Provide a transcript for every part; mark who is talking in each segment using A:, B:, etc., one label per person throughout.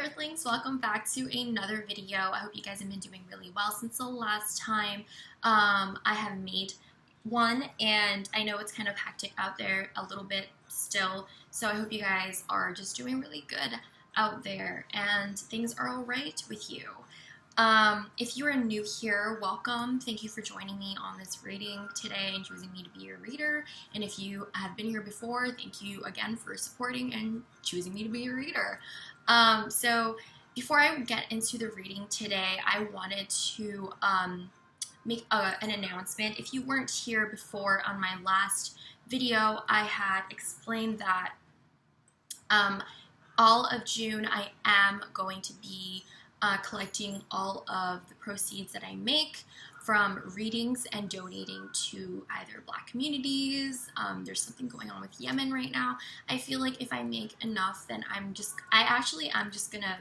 A: Earthlings, welcome back to another video. I hope you guys have been doing really well since the last time I have made one, and I know it's kind of hectic out there a little bit still, so I hope you guys are just doing really good out there and things are alright with you. If you are new here, welcome. Thank you for joining me on this reading today and choosing me to be your reader. And if you have been here before, thank you again for supporting and choosing me to be your reader. So before I get into the reading today, I wanted to make an announcement. If you weren't here before on my last video, I had explained that all of June I am going to be collecting all of the proceeds that I make from readings and donating to either Black communities. There's something going on with Yemen right now. I feel like if I make enough, then I'm just gonna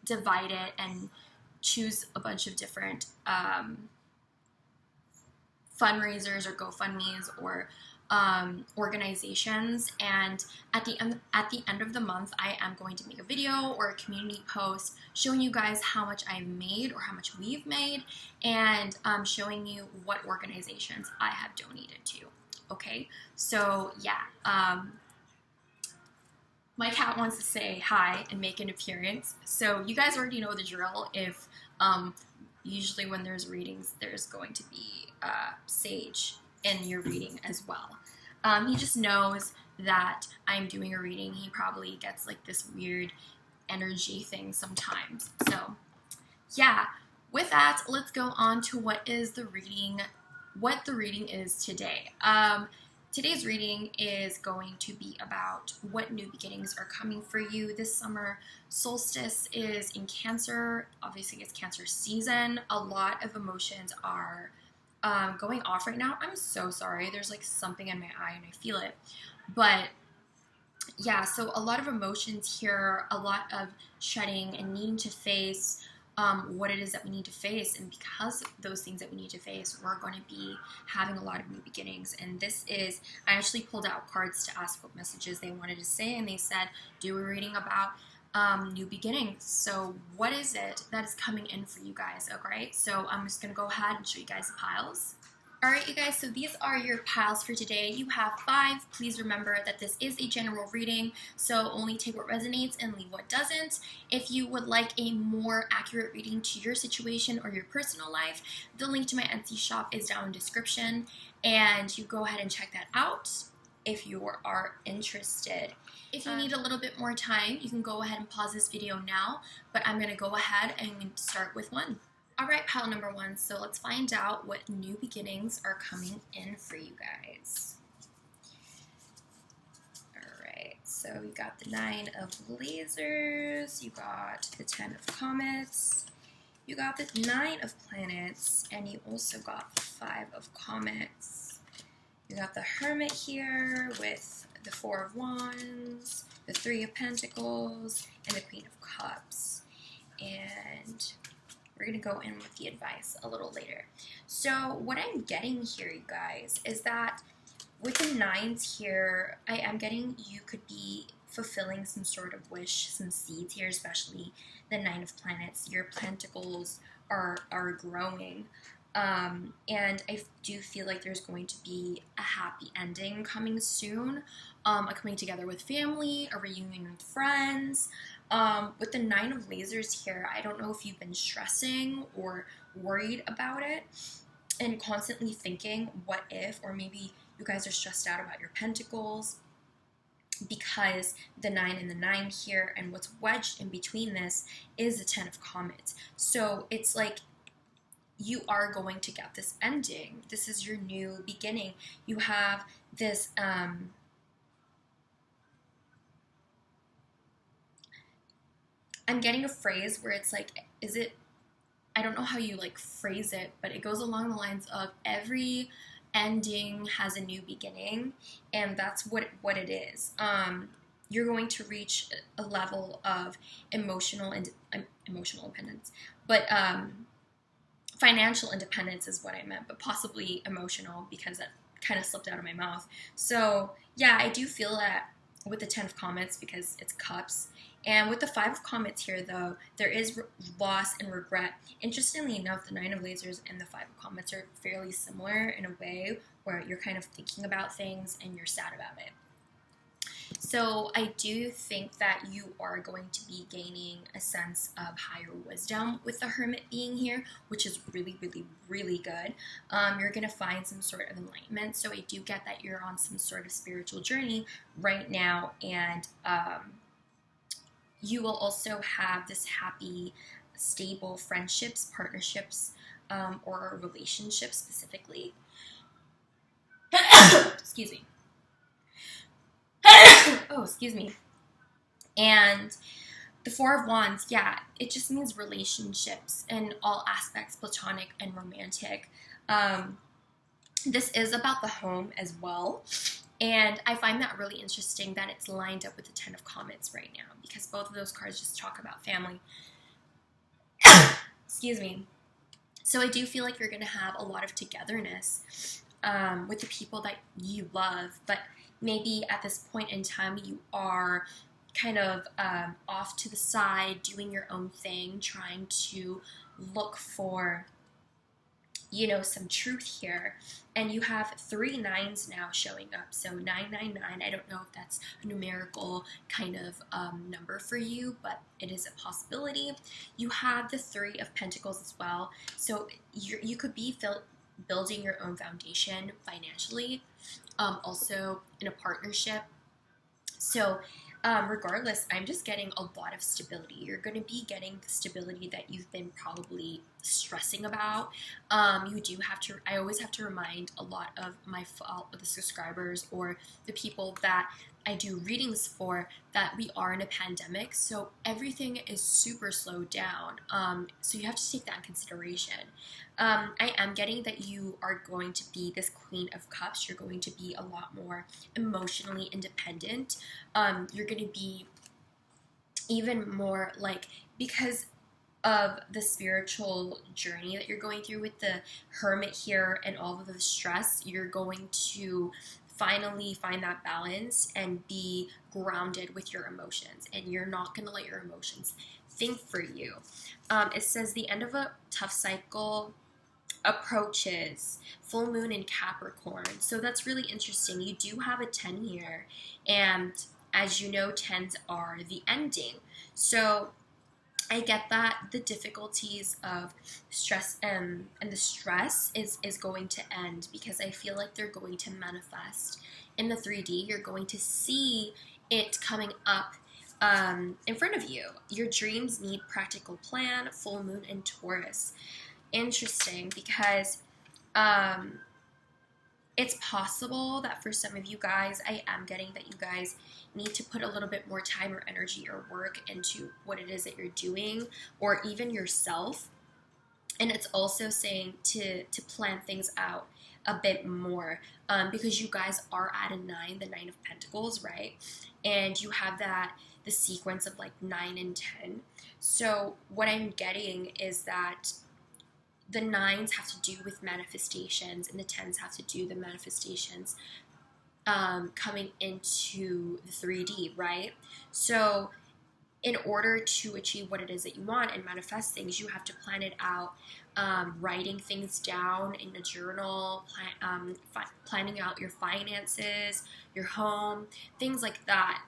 A: divide it and choose a bunch of different fundraisers or Gofundmes or organizations, and at the end of the month I am going to make a video or a community post showing you guys how much I've made or how much we've made, and showing you what organizations I have donated to. Okay, so yeah, my cat wants to say hi and make an appearance, so you guys already know the drill. If usually when there's readings, there's going to be Sage in your reading as well. He just knows that I'm doing a reading. He probably gets like this weird energy thing sometimes. So yeah, with that, let's go on to what the reading is today. Today's reading is going to be about what new beginnings are coming for you this summer. Solstice is in Cancer. Obviously, it's Cancer season. A lot of emotions are going off right now. I'm so sorry. There's like something in my eye and I feel it. But yeah, so a lot of emotions here, a lot of shedding and needing to face what it is that we need to face. And because of those things that we need to face, we're going to be having a lot of new beginnings. And this is, I actually pulled out cards to ask what messages they wanted to say, and they said, do a reading about new beginnings. So what is it that is coming in for you guys? Okay, so I'm just gonna go ahead and show you guys the piles. Alright, you guys, so these are your piles for today. You have 5. Please remember that this is a general reading, so only take what resonates and leave what doesn't. If you would like a more accurate reading to your situation or your personal life, the link to my Etsy shop is down in the description, and you go ahead and check that out if you are interested. If you need a little bit more time, you can go ahead and pause this video now, but I'm going to go ahead and start with one. Alright, pile number 1, so let's find out what new beginnings are coming in for you guys. Alright, so you got the 9 of lasers, you got the 10 of comets, you got the 9 of planets, and you also got the 5 of comets. You got the Hermit here with the 4 of Wands, the 3 of Pentacles, and the Queen of Cups. And we're going to go in with the advice a little later. So what I'm getting here, you guys, is that with the 9s here, I am getting you could be fulfilling some sort of wish, some seeds here, especially the 9 of planets. Your pentacles are growing. And I do feel like there's going to be a happy ending coming soon, a coming together with family, a reunion with friends. With the 9 of lasers here, I don't know if you've been stressing or worried about it and constantly thinking what if, or maybe you guys are stressed out about your pentacles because the 9 and the 9 here, and what's wedged in between this is the 10 of comets. So it's like you are going to get this ending. This is your new beginning. You have this I'm getting a phrase where it's like, I don't know how you like phrase it, but it goes along the lines of every ending has a new beginning, and that's what it is. You're going to reach a level of emotional independence, but financial independence is what I meant, but possibly emotional because that kind of slipped out of my mouth. So yeah, I do feel that with the 10 of comets because it's cups. And with the 5 of comets here, though, there is loss and regret. Interestingly enough, the 9 of lasers and the 5 of comets are fairly similar in a way where you're kind of thinking about things and you're sad about it. So I do think that you are going to be gaining a sense of higher wisdom with the Hermit being here, which is really, really, really good. You're going to find some sort of enlightenment. So I do get that you're on some sort of spiritual journey right now, and you will also have this happy, stable friendships, partnerships, or relationships specifically. Excuse me. Oh, excuse me. And the 4 of Wands, yeah, it just means relationships in all aspects, platonic and romantic. This is about the home as well. And I find that really interesting that it's lined up with the 10 of comets right now, because both of those cards just talk about family. Excuse me. So I do feel like you're going to have a lot of togetherness with the people that you love, but maybe at this point in time you are kind of off to the side, doing your own thing, trying to look for, you know, some truth here. And you have 3 9s now showing up. So 999, I don't know if that's a numerical kind of number for you, but it is a possibility. You have the 3 of Pentacles as well. So you could be building your own foundation financially, also in a partnership. So regardless, I'm just getting a lot of stability. You're going to be getting the stability that you've been probably stressing about. You do have to, I always have to remind a lot of the subscribers or the people that I do readings for that we are in a pandemic, so everything is super slowed down. So you have to take that in consideration. I am getting that you are going to be this Queen of Cups. You're going to be a lot more emotionally independent. You're going to be even more like, because of the spiritual journey that you're going through with the Hermit here and all of the stress, you're going to finally find that balance and be grounded with your emotions, and you're not going to let your emotions think for you. It says the end of a tough cycle approaches, full moon in Capricorn. So that's really interesting. You do have a 10 here, and as you know, 10s are the ending. So I get that the difficulties of stress and the stress is going to end, because I feel like they're going to manifest in the 3D. You're going to see it coming up in front of you. Your dreams need practical plan, full moon in Taurus. Interesting, because it's possible that for some of you guys, I am getting that you guys need to put a little bit more time or energy or work into what it is that you're doing, or even yourself. And it's also saying to plan things out a bit more, because you guys are at a 9, the 9 of Pentacles, right? And you have the sequence of like 9 and 10. So what I'm getting is that the 9s have to do with manifestations, and the 10s have to do the manifestations coming into the 3D, right? So in order to achieve what it is that you want and manifest things, you have to plan it out, writing things down in a journal, planning out your finances, your home, things like that.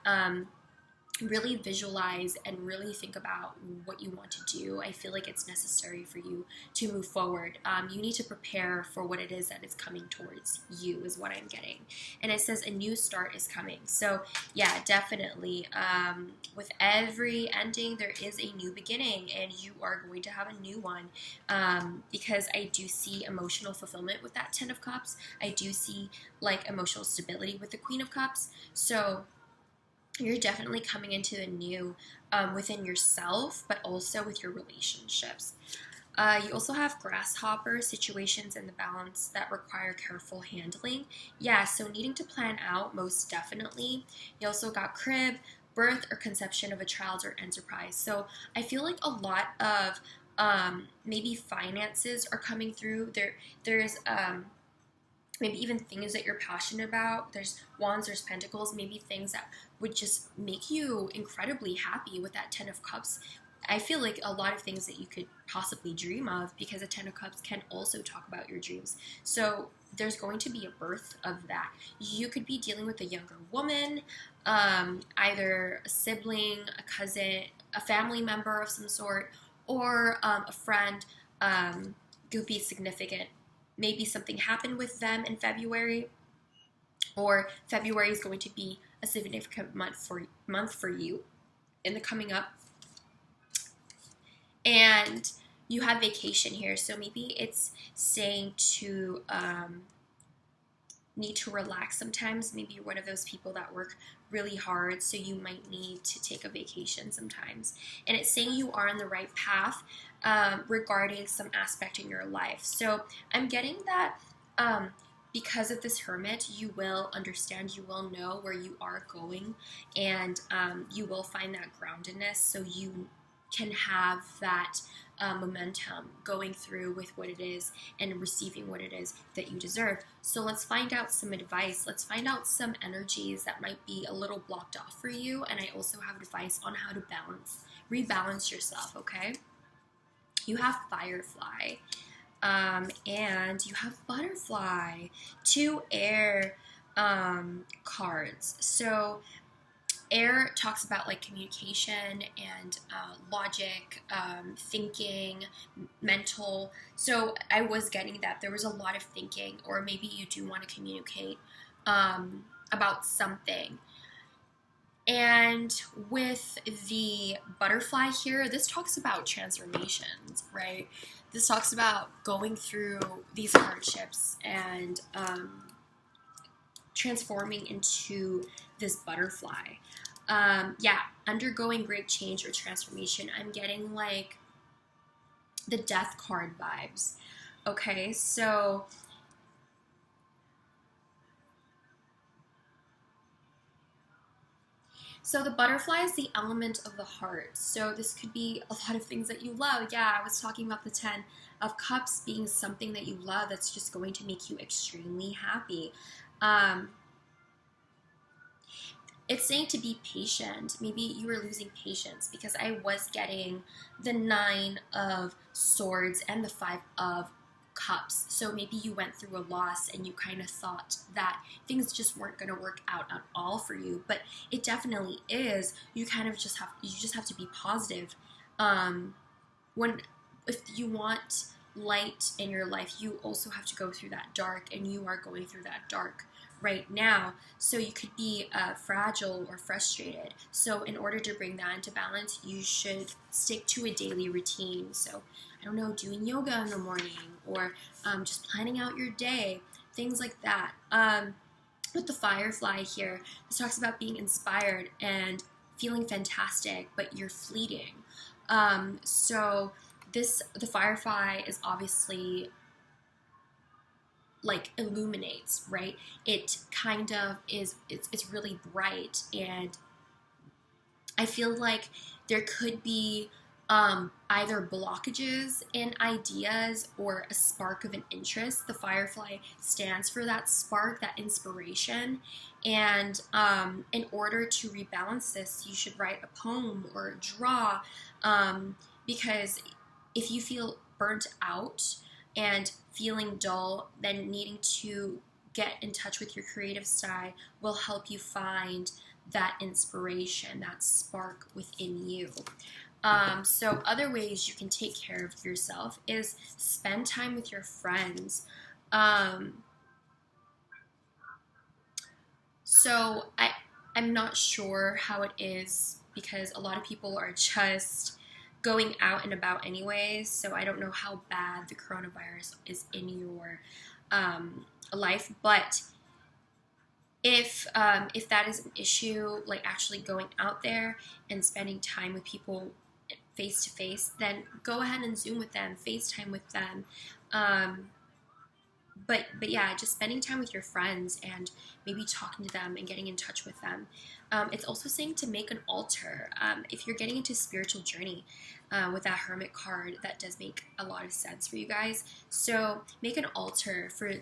A: Really visualize and really think about what you want to do. I feel like it's necessary for you to move forward. You need to prepare for what it is that is coming towards you, is what I'm getting. And it says a new start is coming. So yeah, definitely. With every ending, there is a new beginning, and you are going to have a new one, because I do see emotional fulfillment with that 10 of Cups. I do see like emotional stability with the Queen of Cups. So you're definitely coming into the new within yourself, but also with your relationships. You also have grasshopper situations in the balance that require careful handling. Yeah, so needing to plan out, most definitely. You also got crib, birth or conception of a child or enterprise. So I feel like a lot of maybe finances are coming through. There's maybe even things that you're passionate about. There's wands, there's pentacles, maybe things that would just make you incredibly happy with that 10 of cups. I feel like a lot of things that you could possibly dream of, because a 10 of cups can also talk about your dreams. So there's going to be a birth of that. You could be dealing with a younger woman, either a sibling, a cousin, a family member of some sort, or a friend. Could be significant. Maybe something happened with them in February, or February is going to be a significant month for you in the coming up. And you have vacation here, so maybe it's saying to need to relax sometimes. Maybe you're one of those people that work really hard, so you might need to take a vacation sometimes. And it's saying you are on the right path regarding some aspect in your life. So I'm getting that because of this Hermit, you will understand, you will know where you are going, and you will find that groundedness, so you can have that momentum going through with what it is and receiving what it is that you deserve. So let's find out some advice. Let's find out some energies that might be a little blocked off for you. And I also have advice on how to rebalance yourself, okay? You have Firefly, and you have Butterfly, 2 air cards. So air talks about like communication and logic, thinking, mental. So I was getting that there was a lot of thinking, or maybe you do want to communicate about something. And with the Butterfly here, this talks about transformations, right? This talks about going through these hardships and transforming into this butterfly. Yeah, undergoing great change or transformation. I'm getting like the Death card vibes. Okay, so the butterfly is the element of the heart. So this could be a lot of things that you love. Yeah, I was talking about the 10 of cups being something that you love that's just going to make you extremely happy. It's saying to be patient. Maybe you were losing patience, because I was getting the 9 of swords and the 5 of cups. So maybe you went through a loss and you kind of thought that things just weren't going to work out at all for you, but it definitely is. You kind of just have to be positive. If you want light in your life, you also have to go through that dark, and you are going through that dark right now. So you could be fragile or frustrated. So in order to bring that into balance, you should stick to a daily routine. So I don't know, doing yoga in the morning, or just planning out your day, things like that. With the Firefly here, this talks about being inspired and feeling fantastic, but you're fleeting. So the Firefly is obviously like illuminates, right? It kind of is, it's really bright, and I feel like there could be either blockages in ideas or a spark of an interest. The Firefly stands for that spark, that inspiration, and in order to rebalance this, you should write a poem or draw, because if you feel burnt out and feeling dull, then needing to get in touch with your creative side will help you find that inspiration, that spark within you. So other ways you can take care of yourself is spend time with your friends. So I'm not sure how it is, because a lot of people are just going out and about anyways, so I don't know how bad the coronavirus is in your life, but if that is an issue, like actually going out there and spending time with people face to face, then go ahead and Zoom with them, FaceTime with them. But yeah, just spending time with your friends and maybe talking to them and getting in touch with them. It's also saying to make an altar. If you're getting into a spiritual journey with that Hermit card, that does make a lot of sense for you guys. So make an altar for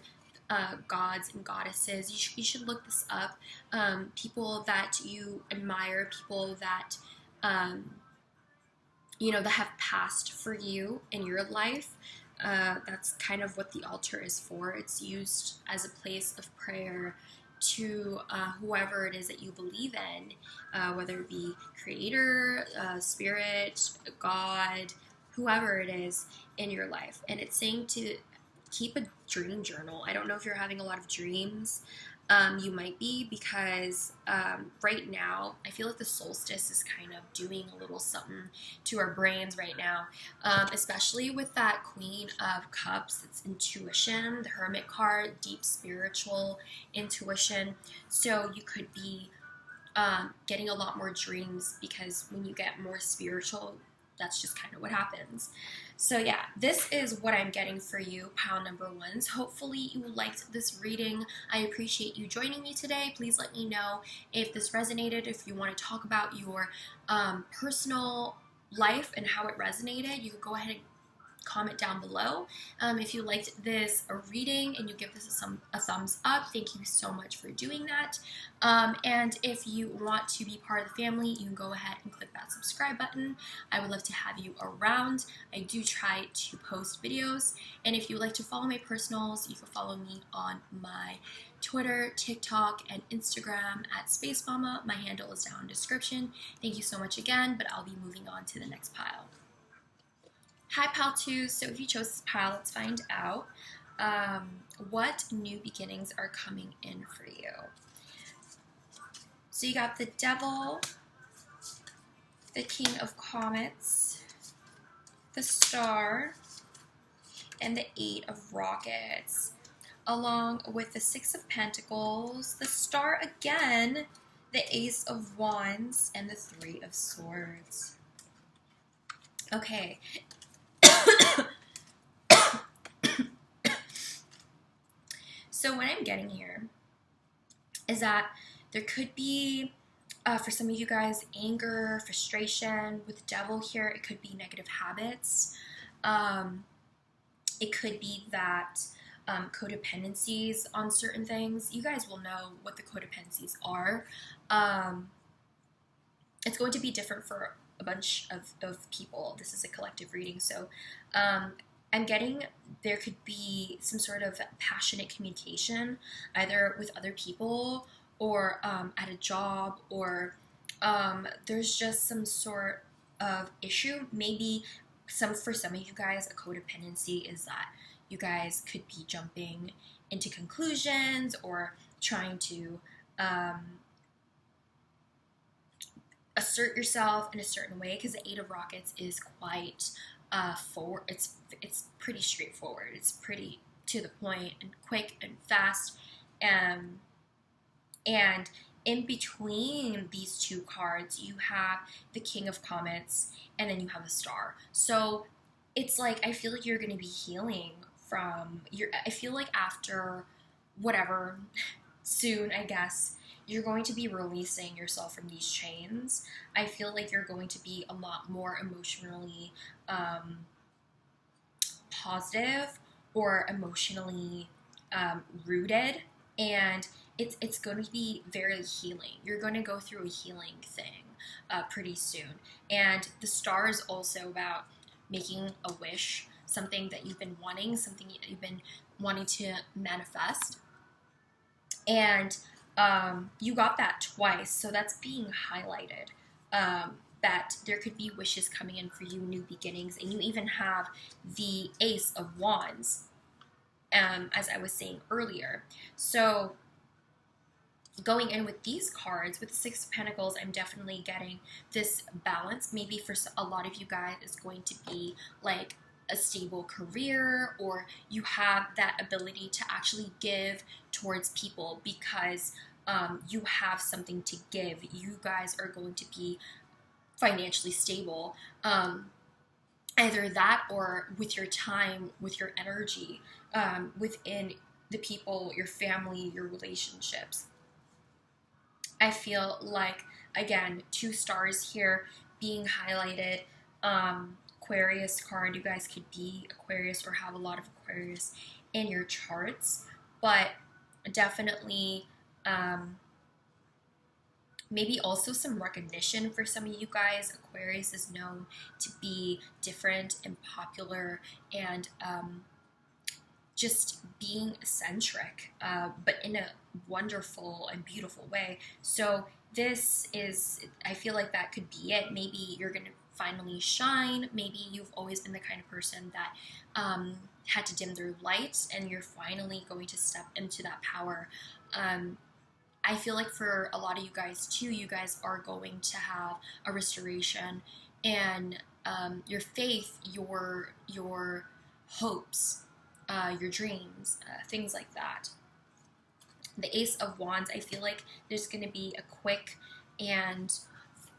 A: gods and goddesses. You should look this up. People that you admire, people that that have passed for you in your life. That's kind of what the altar is for. It's used as a place of prayer to whoever it is that you believe in, whether it be creator, spirit, God, whoever it is in your life. And it's saying to keep a dream journal. I don't know if you're having a lot of dreams. You might be, because right now I feel like the solstice is kind of doing a little something to our brains right now, especially with that Queen of Cups. It's intuition, the Hermit card, deep spiritual intuition. So you could be getting a lot more dreams, because when you get more spiritual, that's just kind of what happens. So yeah, this is what I'm getting for you, pile number ones. Hopefully you liked this reading. I appreciate you joining me today. Please let me know if this resonated, if you want to talk about your personal life and how it resonated. You can go ahead and comment down below. If you liked this reading and you give this a thumbs up, thank you so much for doing that. And if you want to be part of the family, you can go ahead and click that subscribe button. I would love to have you around. I do try to post videos, and if you would like to follow my personals, you can follow me on my Twitter, TikTok, and Instagram at SpaceMama. My handle is down in the description. Thank you so much again, but I'll be moving on to the next pile. Hi, Pile 2. So if you chose this pile, let's find out what new beginnings are coming in for you. So you got the Devil, the King of Comets, the Star, and the Eight of Rockets, along with the Six of Pentacles, the Star again, the Ace of Wands, and the Three of Swords. Okay. So what I'm getting here is that there could be, for some of you guys, anger, frustration. With the Devil here, it could be negative habits. It could be that codependencies on certain things. You guys will know what the codependencies are. It's going to be different for a bunch of people. This is a collective reading, so I'm getting there could be some sort of passionate communication, either with other people or at a job, or there's just some sort of issue. Maybe for some of you guys, a codependency is that you guys could be jumping into conclusions or trying to assert yourself in a certain way, because the Eight of Rockets is quite forward. It's pretty straightforward. It's pretty to the point and quick and fast. And in between these two cards, you have the King of Comets, and then you have the Star. So it's like, I feel like you're going to be healing from I feel like after whatever, soon, I guess, you're going to be releasing yourself from these chains. I feel like you're going to be a lot more emotionally positive or emotionally rooted, and it's going to be very healing. You're going to go through a healing thing pretty soon. And the Star is also about making a wish, something that you've been wanting, something that you've been wanting to manifest. And you got that twice, so that's being highlighted, that there could be wishes coming in for you, new beginnings, and you even have the Ace of Wands, as I was saying earlier. So going in with these cards, with the Six of Pentacles, I'm definitely getting this balance. Maybe for a lot of you guys, it's going to be like a stable career, or you have that ability to actually give towards people because you have something to give. You guys are going to be financially stable, either that or with your time, with your energy, within the people, your family, your relationships. I feel like, again, two stars here being highlighted. Aquarius card, you guys could be Aquarius or have a lot of Aquarius in your charts. but definitely maybe also some recognition for some of you guys. Aquarius is known to be different and popular and just being eccentric, but in a wonderful and beautiful way. So this is, I feel like that could be it. Maybe you're going to finally shine. Maybe you've always been the kind of person that had to dim their lights, and you're finally going to step into that power. I feel like for a lot of you guys too, you guys are going to have a restoration, and your faith, your hopes, your dreams, things like that. The Ace of Wands, I feel like there's going to be a quick and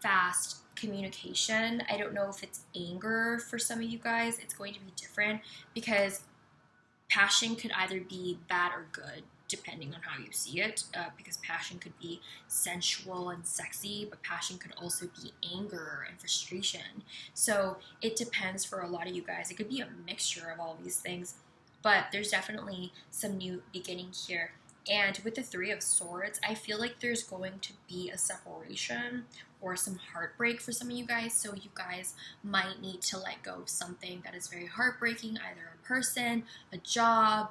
A: fast communication. I don't know if it's anger for some of you guys. It's going to be different because passion could either be bad or good, depending on how you see it, because passion could be sensual and sexy, but passion could also be anger and frustration. So it depends for a lot of you guys. It could be a mixture of all these things, but there's definitely some new beginning here. And with the Three of Swords, I feel like there's going to be a separation or some heartbreak for some of you guys. So you guys might need to let go of something that is very heartbreaking, either a person, a job,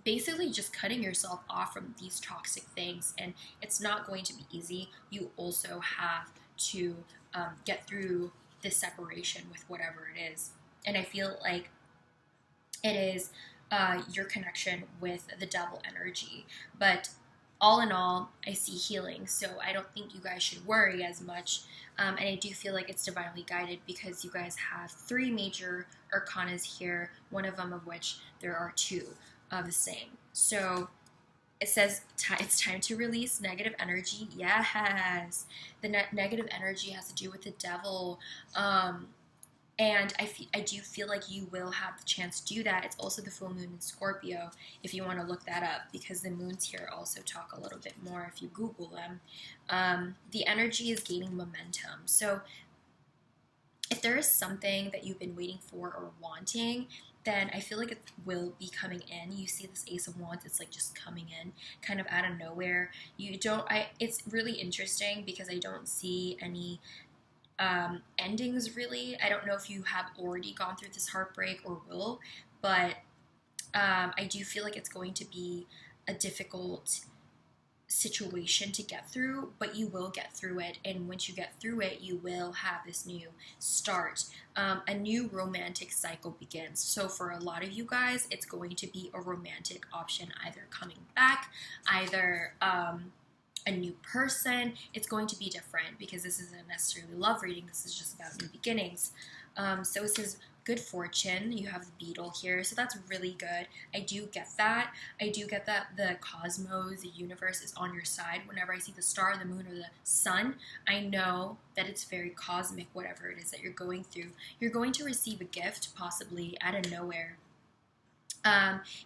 A: basically just cutting yourself off from these toxic things. And it's not going to be easy. You also have to get through this separation with whatever it is. And I feel like it is your connection with the devil energy. But all in all, I see healing. So I don't think you guys should worry as much. And I do feel like it's divinely guided because you guys have 3 major arcanas here, one of them of which there are 2 of the same. So it says it's time to release negative energy. Yes. The negative energy has to do with the devil. And I do feel like you will have the chance to do that. It's also the full moon in Scorpio, if you want to look that up, because the moons here also talk a little bit more if you Google them. The energy is gaining momentum. So if there is something that you've been waiting for or wanting, then I feel like it will be coming in. You see this Ace of Wands, it's like just coming in kind of out of nowhere. It's really interesting because I don't see any endings really. I don't know if you have already gone through this heartbreak or will, but I do feel like it's going to be a difficult situation to get through, but you will get through it. And once you get through it, you will have this new start. A new romantic cycle begins. So for a lot of you guys, it's going to be a romantic option, either coming back, either a new person. It's going to be different because this isn't necessarily love reading. This is just about new beginnings. So it says good fortune. You have the beetle here, so that's really good. I do get that. I do get that the cosmos, the universe is on your side. Whenever I see the star, the moon, or the sun, I know that it's very cosmic, whatever it is that you're going through. You're going to receive a gift, possibly out of nowhere.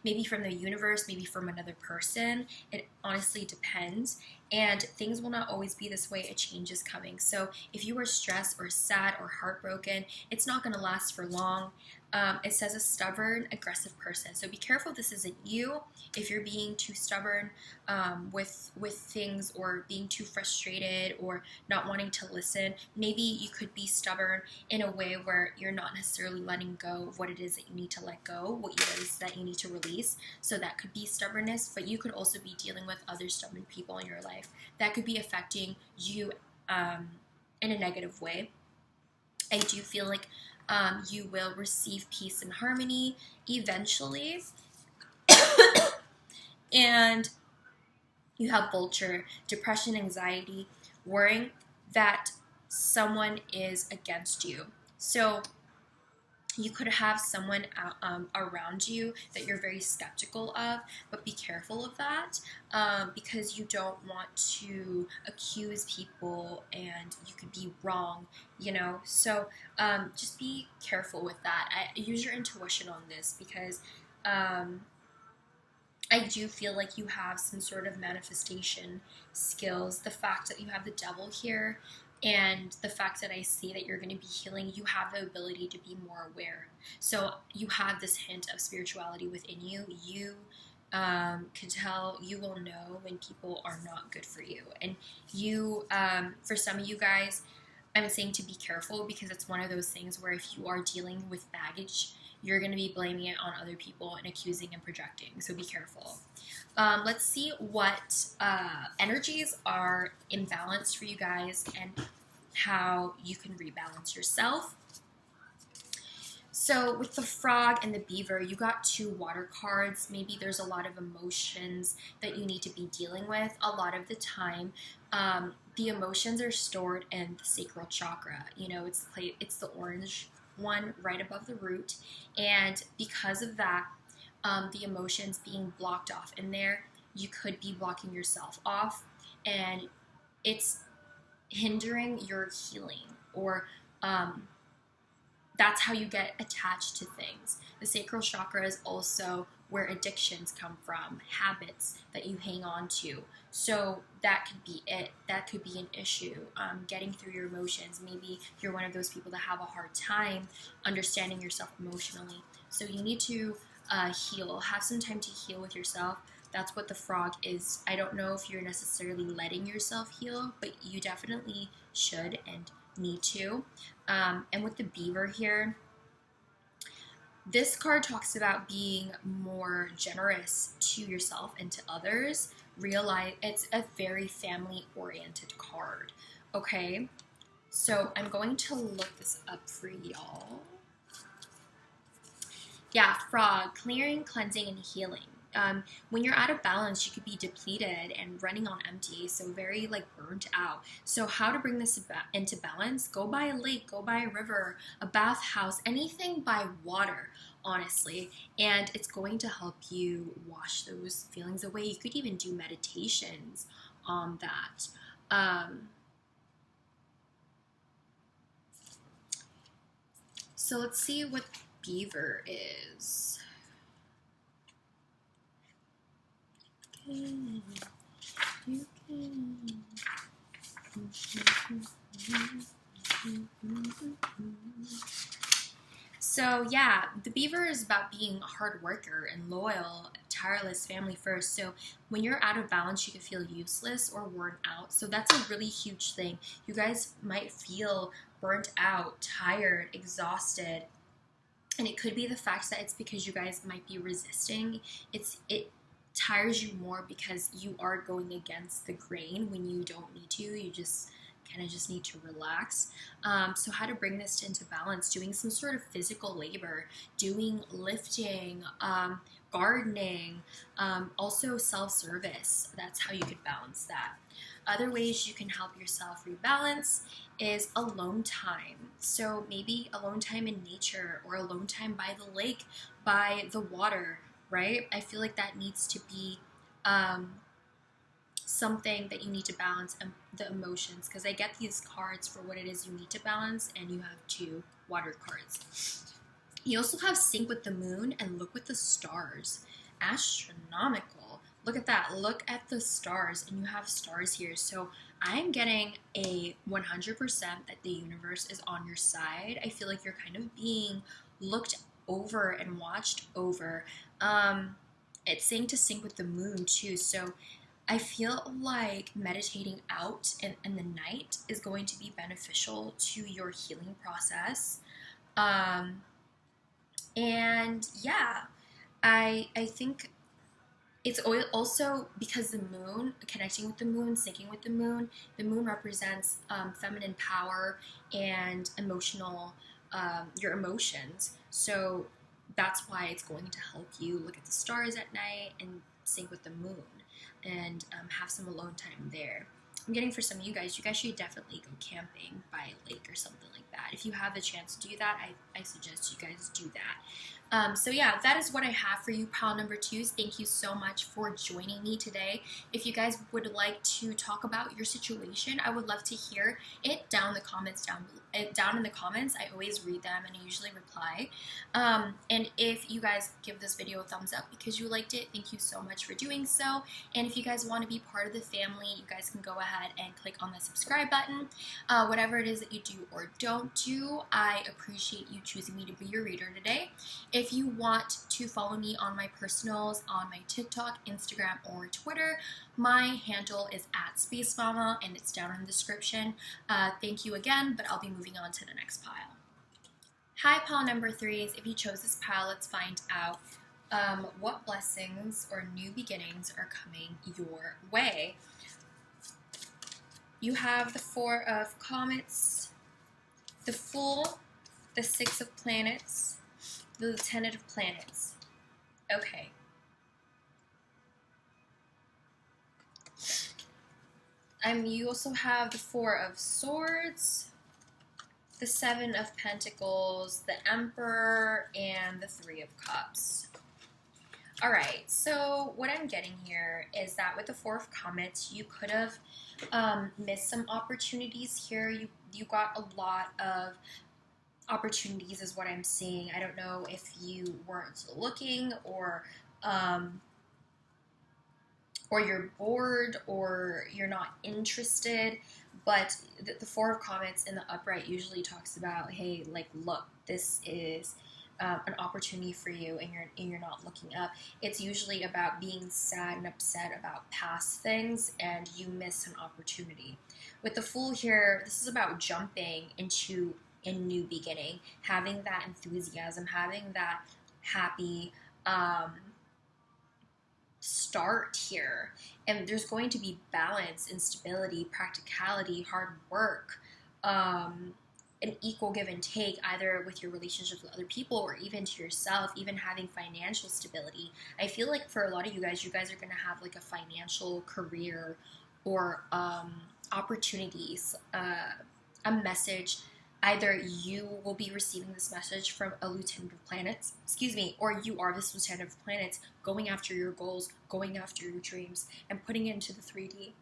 A: Maybe from the universe, maybe from another person. It honestly depends. And things will not always be this way. A change is coming. So if you are stressed or sad or heartbroken, it's not going to last for long. It says a stubborn, aggressive person. So be careful this isn't you. If you're being too stubborn with things, or being too frustrated, or not wanting to listen, maybe you could be stubborn in a way where you're not necessarily letting go of what it is that you need to let go, what it is that you need to release. So that could be stubbornness, but you could also be dealing with other stubborn people in your life. That could be affecting you in a negative way. I do feel like you will receive peace and harmony eventually. And you have vulture, depression, anxiety, worrying that someone is against you. So you could have someone around you that you're very skeptical of, but be careful of that because you don't want to accuse people and you could be wrong, you know? So just be careful with that. Use your intuition on this because I do feel like you have some sort of manifestation skills. The fact that you have the devil here and the fact that I see that you're going to be healing, you have the ability to be more aware. So you have this hint of spirituality within you. You can tell, you will know when people are not good for you. And you, for some of you guys, I'm saying to be careful, because it's one of those things where if you are dealing with baggage, you're going to be blaming it on other people and accusing and projecting. So be careful. Let's see what energies are imbalanced for you guys and how you can rebalance yourself. So with the frog and the beaver, you got 2 water cards. Maybe there's a lot of emotions that you need to be dealing with. A lot of the time, the emotions are stored in the sacral chakra. You know, it's the orange one right above the root. And because of that, the emotions being blocked off in there, you could be blocking yourself off, and it's hindering your healing, or that's how you get attached to things. The sacral chakra is also where addictions come from, habits that you hang on to. So that could be it. That could be an issue, getting through your emotions. Maybe you're one of those people that have a hard time understanding yourself emotionally. So you need to heal. Have some time to heal with yourself. That's what the frog is. I don't know if you're necessarily letting yourself heal, but you definitely should and need to. And with the beaver here, this card talks about being more generous to yourself and to others. Realize it's a very family-oriented card. Okay, so I'm going to look this up for y'all. Yeah, frog, clearing, cleansing, and healing. When you're out of balance, you could be depleted and running on empty, so very like burnt out. So how to bring this into balance? Go by a lake, go by a river, a bathhouse, anything by water, honestly, and it's going to help you wash those feelings away. You could even do meditations on that. So let's see what beaver is. So yeah, the beaver is about being a hard worker and loyal, tireless, family first. So when you're out of balance, you can feel useless or worn out. So that's a really huge thing. You guys might feel burnt out, tired, exhausted. And it could be the fact that it's because you guys might be resisting. It tires you more because you are going against the grain when you don't need to. You just kind of just need to relax. So how to bring this into balance? Doing some sort of physical labor, doing lifting, gardening, also self-service. That's how you could balance that. Other ways you can help yourself rebalance is alone time. So maybe alone time in nature, or alone time by the lake, by the water, right? I feel like that needs to be something that you need to balance the emotions, because I get these cards for what it is you need to balance, and you have 2 water cards. You also have sync with the moon and look with the stars. Astronomical. Look at that. Look at the stars, and you have stars here. So I'm getting a 100% that the universe is on your side. I feel like you're kind of being looked over and watched over. It's saying to sync with the moon too. So I feel like meditating out in the night is going to be beneficial to your healing process. And yeah, I think it's also because the moon, connecting with the moon, syncing with the moon represents feminine power and emotional, your emotions. So that's why it's going to help you look at the stars at night and sync with the moon, and have some alone time there. I'm getting for some of you guys should definitely go camping by a lake or something like that. If you have the chance to do that, I suggest you guys do that. So yeah, that is what I have for you, pile number 2s. Thank you so much for joining me today. If you guys would like to talk about your situation, I would love to hear it down in the comments. I always read them and I usually reply. And if you guys give this video a thumbs up because you liked it, thank you so much for doing so. And if you guys want to be part of the family, you guys can go ahead and click on the subscribe button. Whatever it is that you do or don't do, I appreciate you choosing me to be your reader today. If you want to follow me on my personals, on my TikTok, Instagram, or Twitter, my handle is @SpaceMama, and it's down in the description. Thank you again, but I'll be moving on to the next pile. Hi, pile number 3s. If you chose this pile, let's find out what blessings or new beginnings are coming your way. You have the 4 of comets, the Fool, the 6 of planets, the Lieutenant of planets. Okay. You also have the 4 of swords, the 7 of pentacles, the Emperor, and the 3 of cups. All right, so what I'm getting here is that with the 4 of comets, you could have missed some opportunities here. You got a lot of opportunities is what I'm seeing. I don't know if you weren't looking or you're bored or you're not interested, but the 4 of comets in the upright usually talks about, hey, like, look, this is an opportunity for you, and you're not looking up. It's usually about being sad and upset about past things, and you miss an opportunity. With the Fool here, this is about jumping into a new beginning, having that enthusiasm, having that happy start here. And there's going to be balance, instability, practicality, hard work, an equal give and take, either with your relationships with other people or even to yourself, even having financial stability. I feel like for a lot of you guys are going to have like a financial career or opportunities, a message. Either you will be receiving this message from a Lieutenant of Planets, or you are this Lieutenant of Planets going after your goals, going after your dreams, and putting it into the 3D.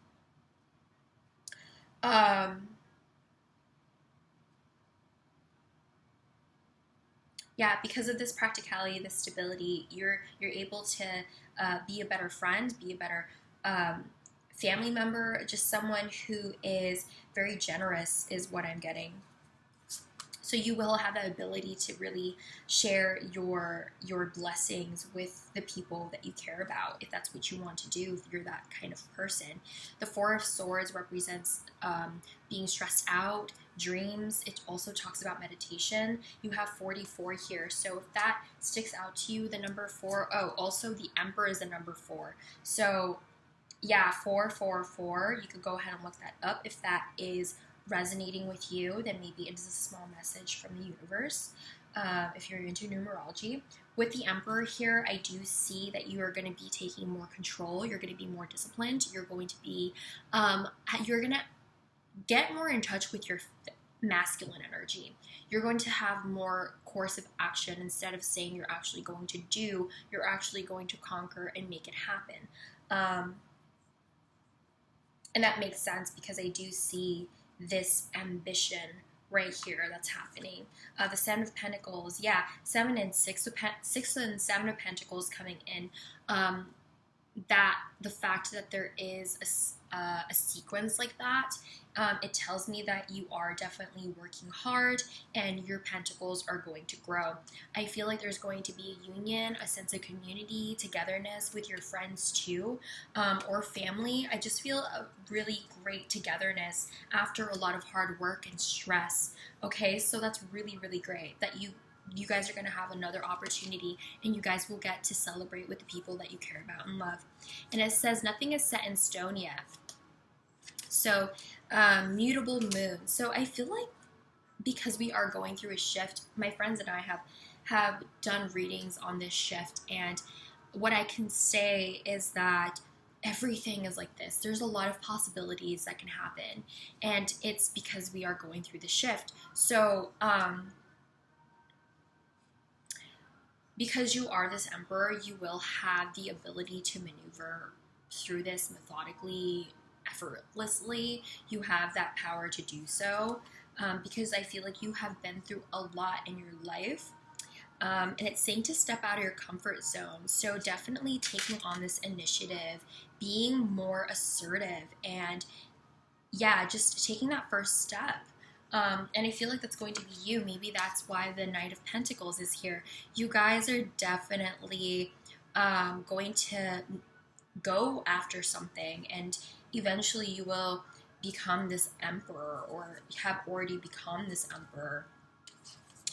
A: Yeah, because of this practicality, this stability, you're able to be a better friend, be a better family member, just someone who is very generous is what I'm getting. So you will have the ability to really share your blessings with the people that you care about, if that's what you want to do, if you're that kind of person. The 4 of Swords represents being stressed out, dreams. It also talks about meditation. You have 44 here, so if that sticks out to you, the number 4. Oh, also the Emperor is the number 4. So yeah, 444. You could go ahead and look that up if that is resonating with you. Then maybe it is a small message from the universe. If you're into numerology, with the Emperor here, I do see that you are going to be taking more control. You're going to be more disciplined. You're going to be, you're going to get more in touch with your masculine energy. You're going to have more course of action. Instead of saying you're actually going to do, you're actually going to conquer and make it happen. And that makes sense because I do see this ambition right here that's happening. The 7 of Pentacles, yeah, 7 and 6 and 7 of Pentacles coming in. That the fact that there is a sequence like that, it tells me that you are definitely working hard and your pentacles are going to grow. I feel like there's going to be a union, a sense of community, togetherness with your friends too, or family. I just feel a really great togetherness after a lot of hard work and stress. Okay, so that's really, really great that you guys are going to have another opportunity and you guys will get to celebrate with the people that you care about and love. And it says nothing is set in stone yet. So, mutable moon. So I feel like because we are going through a shift, my friends and I have done readings on this shift, and what I can say is that everything is like this. There's a lot of possibilities that can happen, and it's because we are going through the shift. So, because you are this Emperor, you will have the ability to maneuver through this methodically, effortlessly. You have that power to do so, because I feel like you have been through a lot in your life, and it's saying to step out of your comfort zone. So definitely taking on this initiative, being more assertive, and yeah, just taking that first step. And I feel like that's going to be you. Maybe that's why the Knight of Pentacles is here. You guys are definitely going to go after something, and eventually you will become this emperor, or have already become this emperor.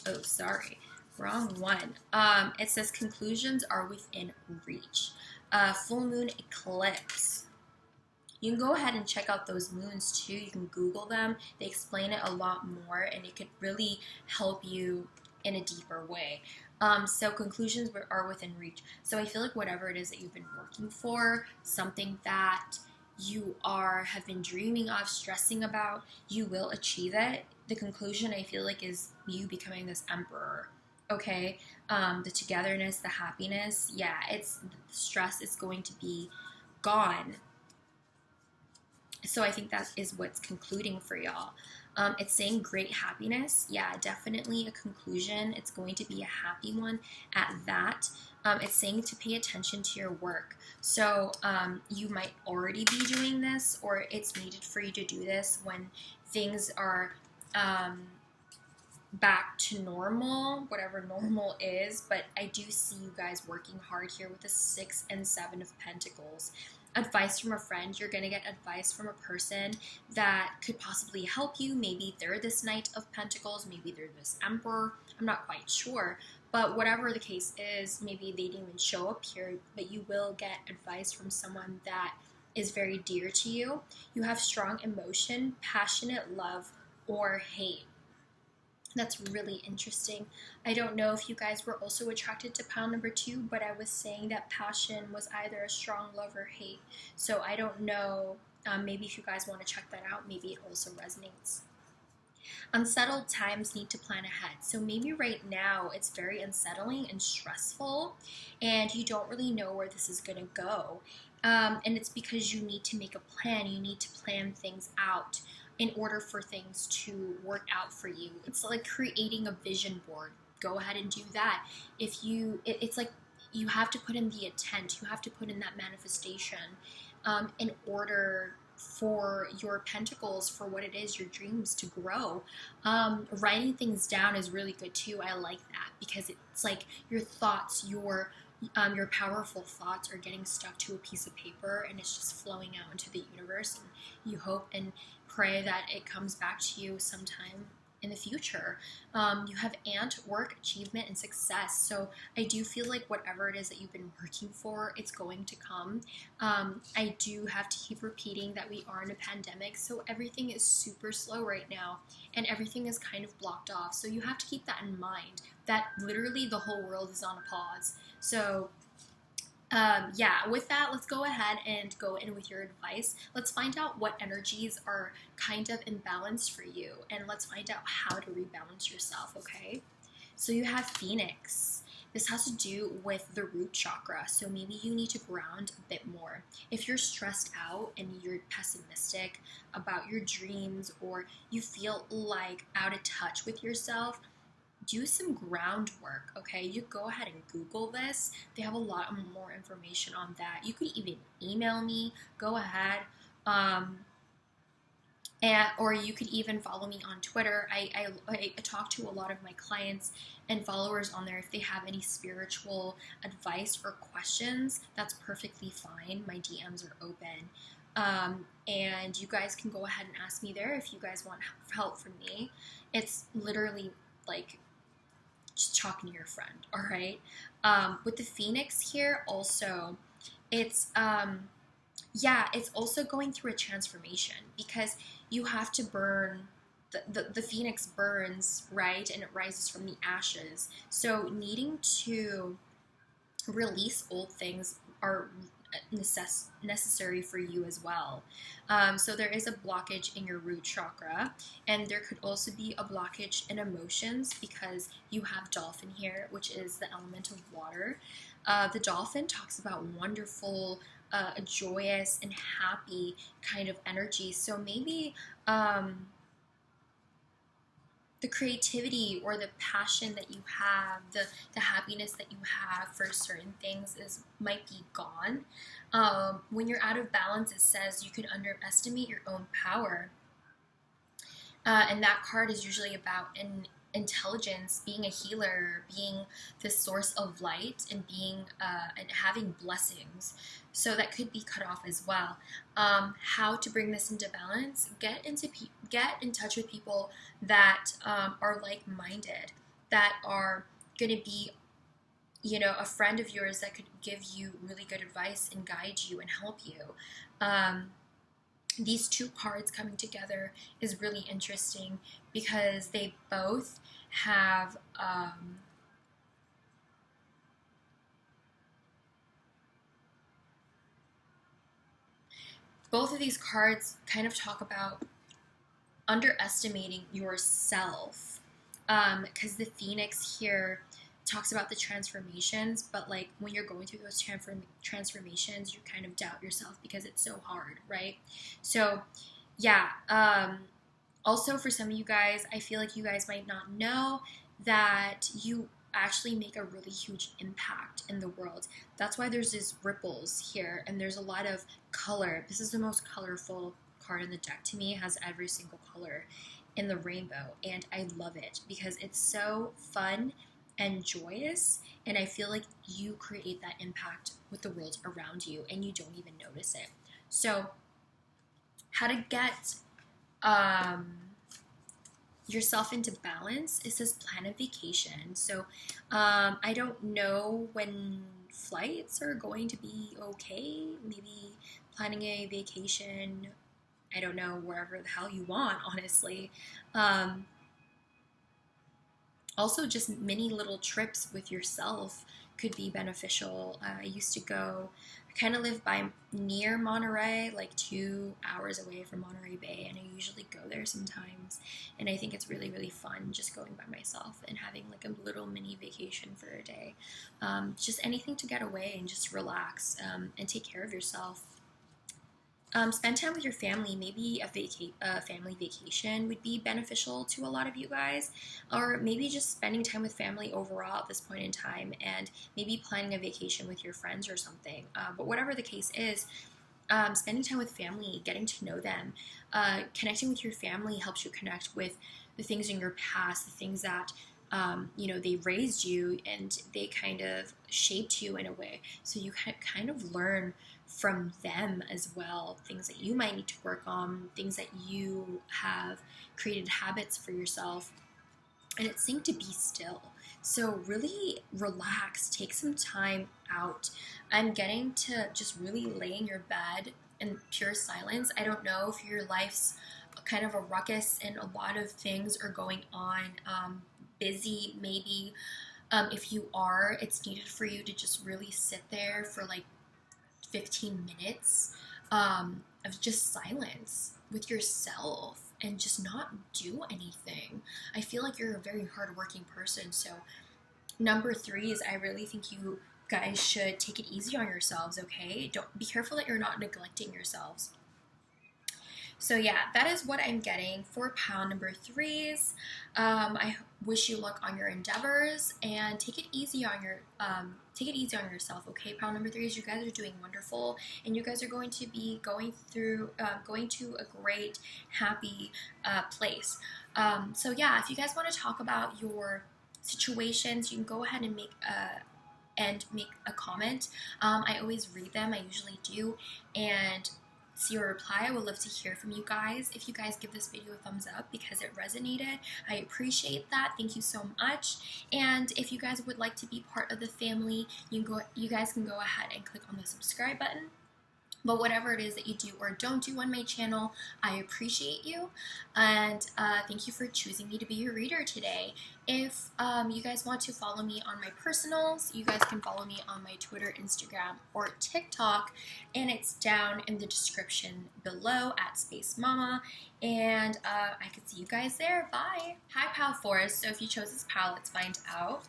A: Oh, sorry. Wrong one. It says conclusions are within reach. Full moon eclipse. You can go ahead and check out those moons too. You can Google them. They explain it a lot more, and it could really help you in a deeper way. So conclusions are within reach. So I feel like whatever it is that you've been working for, something that you have been dreaming of, stressing about, you will achieve it. The conclusion, I feel like, is you becoming this emperor. Okay, the togetherness, the happiness, yeah, it's the stress is going to be gone. So I think that is what's concluding for y'all. It's saying great happiness. Yeah, definitely a conclusion. It's going to be a happy one at that. It's saying to pay attention to your work. So you might already be doing this, or it's needed for you to do this when things are back to normal, whatever normal is. But I do see you guys working hard here with the 6 and 7 of Pentacles. Advice from a friend. You're going to get advice from a person that could possibly help you. Maybe they're this Knight of Pentacles, maybe they're this Emperor. I'm not quite sure. But whatever the case is, maybe they didn't even show up here, but you will get advice from someone that is very dear to you. You have strong emotion, passionate love, or hate. That's really interesting. I don't know if you guys were also attracted to pile number 2, but I was saying that passion was either a strong love or hate. So I don't know. Maybe if you guys want to check that out, maybe it also resonates. Unsettled times need to plan ahead. So maybe right now it's very unsettling and stressful, and you don't really know where this is going to go. And it's because you need to make a plan. You need to plan things out in order for things to work out for you. It's like creating a vision board. Go ahead and do that. It's like you have to put in the intent. You have to put in that manifestation in order for your pentacles, for what it is, your dreams to grow. Writing things down is really good too. I like that, because it's like your thoughts, your powerful thoughts are getting stuck to a piece of paper, and it's just flowing out into the universe, and you hope and pray that it comes back to you sometime in the future. You have work, achievement, and success. So I do feel like whatever it is that you've been working for, it's going to come. I do have to keep repeating that we are in a pandemic, so everything is super slow right now, and everything is kind of blocked off. So you have to keep that in mind, that literally the whole world is on a pause. So yeah, with that, let's go ahead and go in with your advice. Let's find out what energies are kind of imbalanced for you, and let's find out how to rebalance yourself, okay? So you have Phoenix. This has to do with the root chakra, so maybe you need to ground a bit more. If you're stressed out and you're pessimistic about your dreams, or you feel like out of touch with yourself, do some groundwork, okay? You go ahead and Google this. They have a lot more information on that. You could even email me. Go ahead. Or you could even follow me on Twitter. I talk to a lot of my clients and followers on there. If they have any spiritual advice or questions, that's perfectly fine. My DMs are open. And you guys can go ahead and ask me there if you guys want help from me. It's literally like just talking to your friend, all right? With the Phoenix here also, it's it's also going through a transformation, because you have to burn, the Phoenix burns, right? And it rises from the ashes. So needing to release old things are necessary for you as well. So there is a blockage in your root chakra, and there could also be a blockage in emotions, because you have dolphin here, which is the element of water. The dolphin talks about wonderful, joyous, and happy kind of energy. So maybe the creativity or the passion that you have, the happiness that you have for certain things might be gone. When you're out of balance, it says you could underestimate your own power. And that card is usually about an intelligence, being a healer, being the source of light, and being and having blessings. So that could be cut off as well. How to bring this into balance? Get in touch with people that are like-minded, that are going to be, you know, a friend of yours that could give you really good advice and guide you and help you. These two cards coming together is really interesting because they both have both of these cards kind of talk about underestimating yourself, because the Phoenix here talks about the transformations, but like when you're going through those transformations, you kind of doubt yourself because it's so hard, right? So yeah, also for some of you guys, I feel like you guys might not know that you actually make a really huge impact in the world. That's why there's these ripples here, and there's a lot of color. This is the most colorful card in the deck to me. It has every single color in the rainbow, and I love it because it's so fun and joyous, and I feel like you create that impact with the world around you and you don't even notice it. So how to get yourself into balance, it says plan a vacation. So I don't know when flights are going to be okay. Maybe planning a vacation, I don't know, wherever the hell you want, honestly. Also, just mini little trips with yourself could be beneficial. I used to go, I kind of live by near Monterey, like 2 hours away from Monterey Bay, and I usually go there sometimes. And I think it's really, really fun just going by myself and having like a little mini vacation for a day. Just anything to get away and just relax and take care of yourself. Spend time with your family. Maybe a family vacation would be beneficial to a lot of you guys, or maybe just spending time with family overall at this point in time, and maybe planning a vacation with your friends or something. But whatever the case is, spending time with family, getting to know them, connecting with your family helps you connect with the things in your past, the things that you know, they raised you and they kind of shaped you in a way. So you kind of learn from them as well, things that you might need to work on, things that you have created habits for yourself. And it's saying to be still. So really relax, take some time out. I'm getting to just really lay in your bed in pure silence. I don't know if your life's kind of a ruckus and a lot of things are going on, busy maybe. If you are, it's needed for you to just really sit there for like 15 minutes of just silence with yourself and just not do anything. I feel like you're a very hardworking person. So number 3 is I really think you guys should take it easy on yourselves, okay? Don't be careful that you're not neglecting yourselves. So yeah, that is what I'm getting for pile number 3s. I wish you luck on your endeavors and take it easy on yourself, okay? Pile number 3s, you guys are doing wonderful, and you guys are going to be going to a great, happy place. So yeah, if you guys want to talk about your situations, you can go ahead and make a comment. I always read them. I usually do, and see your reply. I would love to hear from you guys. If you guys give this video a thumbs up because it resonated, I appreciate that. Thank you so much. And if you guys would like to be part of the family, you guys can go ahead and click on the subscribe button. But whatever it is that you do or don't do on my channel, I appreciate you. And thank you for choosing me to be your reader today. If you guys want to follow me on my personals, you guys can follow me on my Twitter, Instagram, or TikTok. And it's down in the description below at Space Mama. And I could see you guys there. Bye. Hi, Pal Forest. So if you chose this pal, let's find out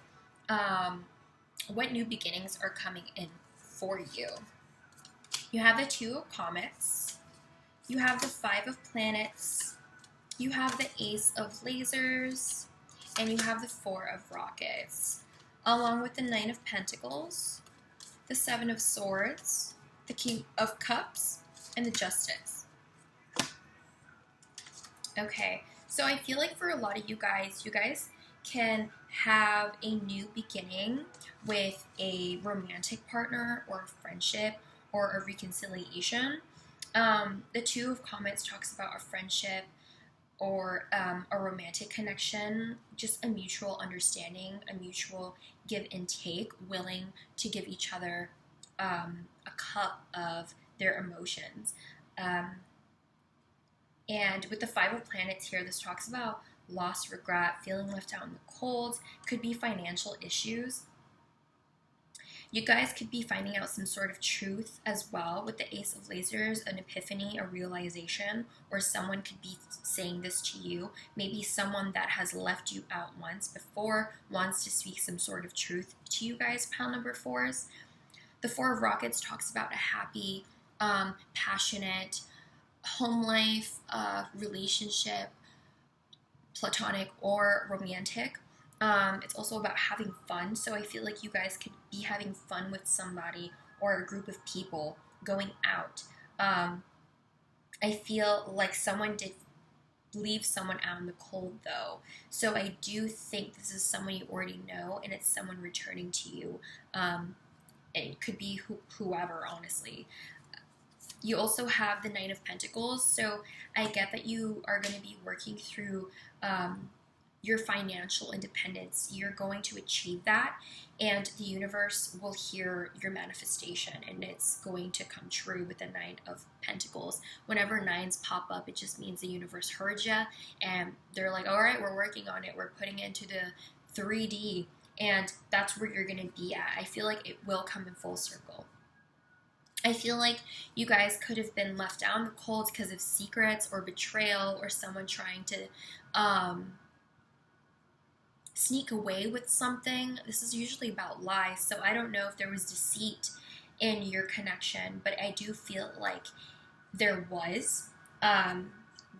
A: what new beginnings are coming in for you. You have the 2 of Comets, you have the 5 of Planets, you have the Ace of Lasers, and you have the 4 of Rockets, along with the 9 of Pentacles, the 7 of Swords, the King of Cups, and the Justice. Okay, So I feel like for a lot of you guys can have a new beginning with a romantic partner or a friendship or a reconciliation. The Two of Comments talks about a friendship or a romantic connection, just a mutual understanding, a mutual give and take, willing to give each other a cup of their emotions. And with the Five of Planets here, this talks about loss, regret, feeling left out in the cold, could be financial issues. You guys could be finding out some sort of truth as well with the Ace of Lasers, an epiphany, a realization, or someone could be saying this to you. Maybe someone that has left you out once before wants to speak some sort of truth to you guys, pile number fours. The Four of Rockets talks about a happy, passionate home life, relationship, platonic or romantic. It's also about having fun. So I feel like you guys could be having fun with somebody or a group of people going out. I feel like someone did leave someone out in the cold though. So I do think this is someone you already know and it's someone returning to you. It could be whoever, honestly. You also have the Knight of Pentacles. So I get that you are going to be working through your financial independence. You're going to achieve that, and the universe will hear your manifestation, and it's going to come true with the Nine of Pentacles. Whenever nines pop up, it just means the universe heard you, and they're like, all right, we're working on it. We're putting it into the 3D, and that's where you're going to be at. I feel like it will come in full circle. I feel like you guys could have been left out in the cold because of secrets or betrayal or someone trying to sneak away with something. This is usually about lies, so I don't know if there was deceit in your connection, but I do feel like there was,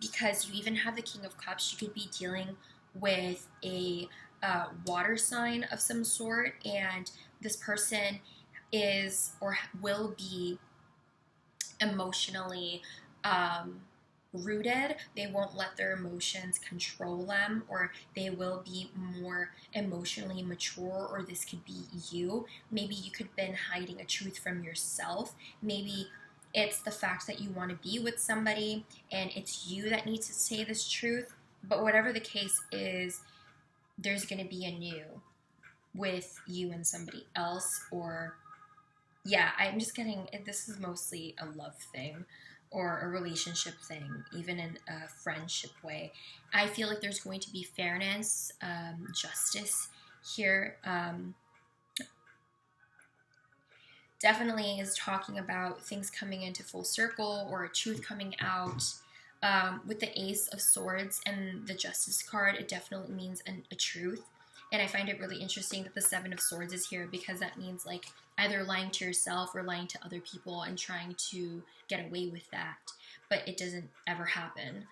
A: because you even have the King of Cups. You could be dealing with a water sign of some sort, and this person is or will be emotionally rooted. They won't let their emotions control them, or they will be more emotionally mature, or this could be you. Maybe you could have been hiding a truth from yourself. Maybe it's the fact that you want to be with somebody and it's you that needs to say this truth. But whatever the case is, there's going to be a new with you and somebody else. Or yeah, I'm just getting, this is mostly a love thing or a relationship thing, even in a friendship way. I feel like there's going to be fairness, justice here. Definitely is talking about things coming into full circle or a truth coming out. With the Ace of Swords and the Justice card, it definitely means a truth. And I find it really interesting that the Seven of Swords is here, because that means like either lying to yourself or lying to other people and trying to get away with that. But it doesn't ever happen.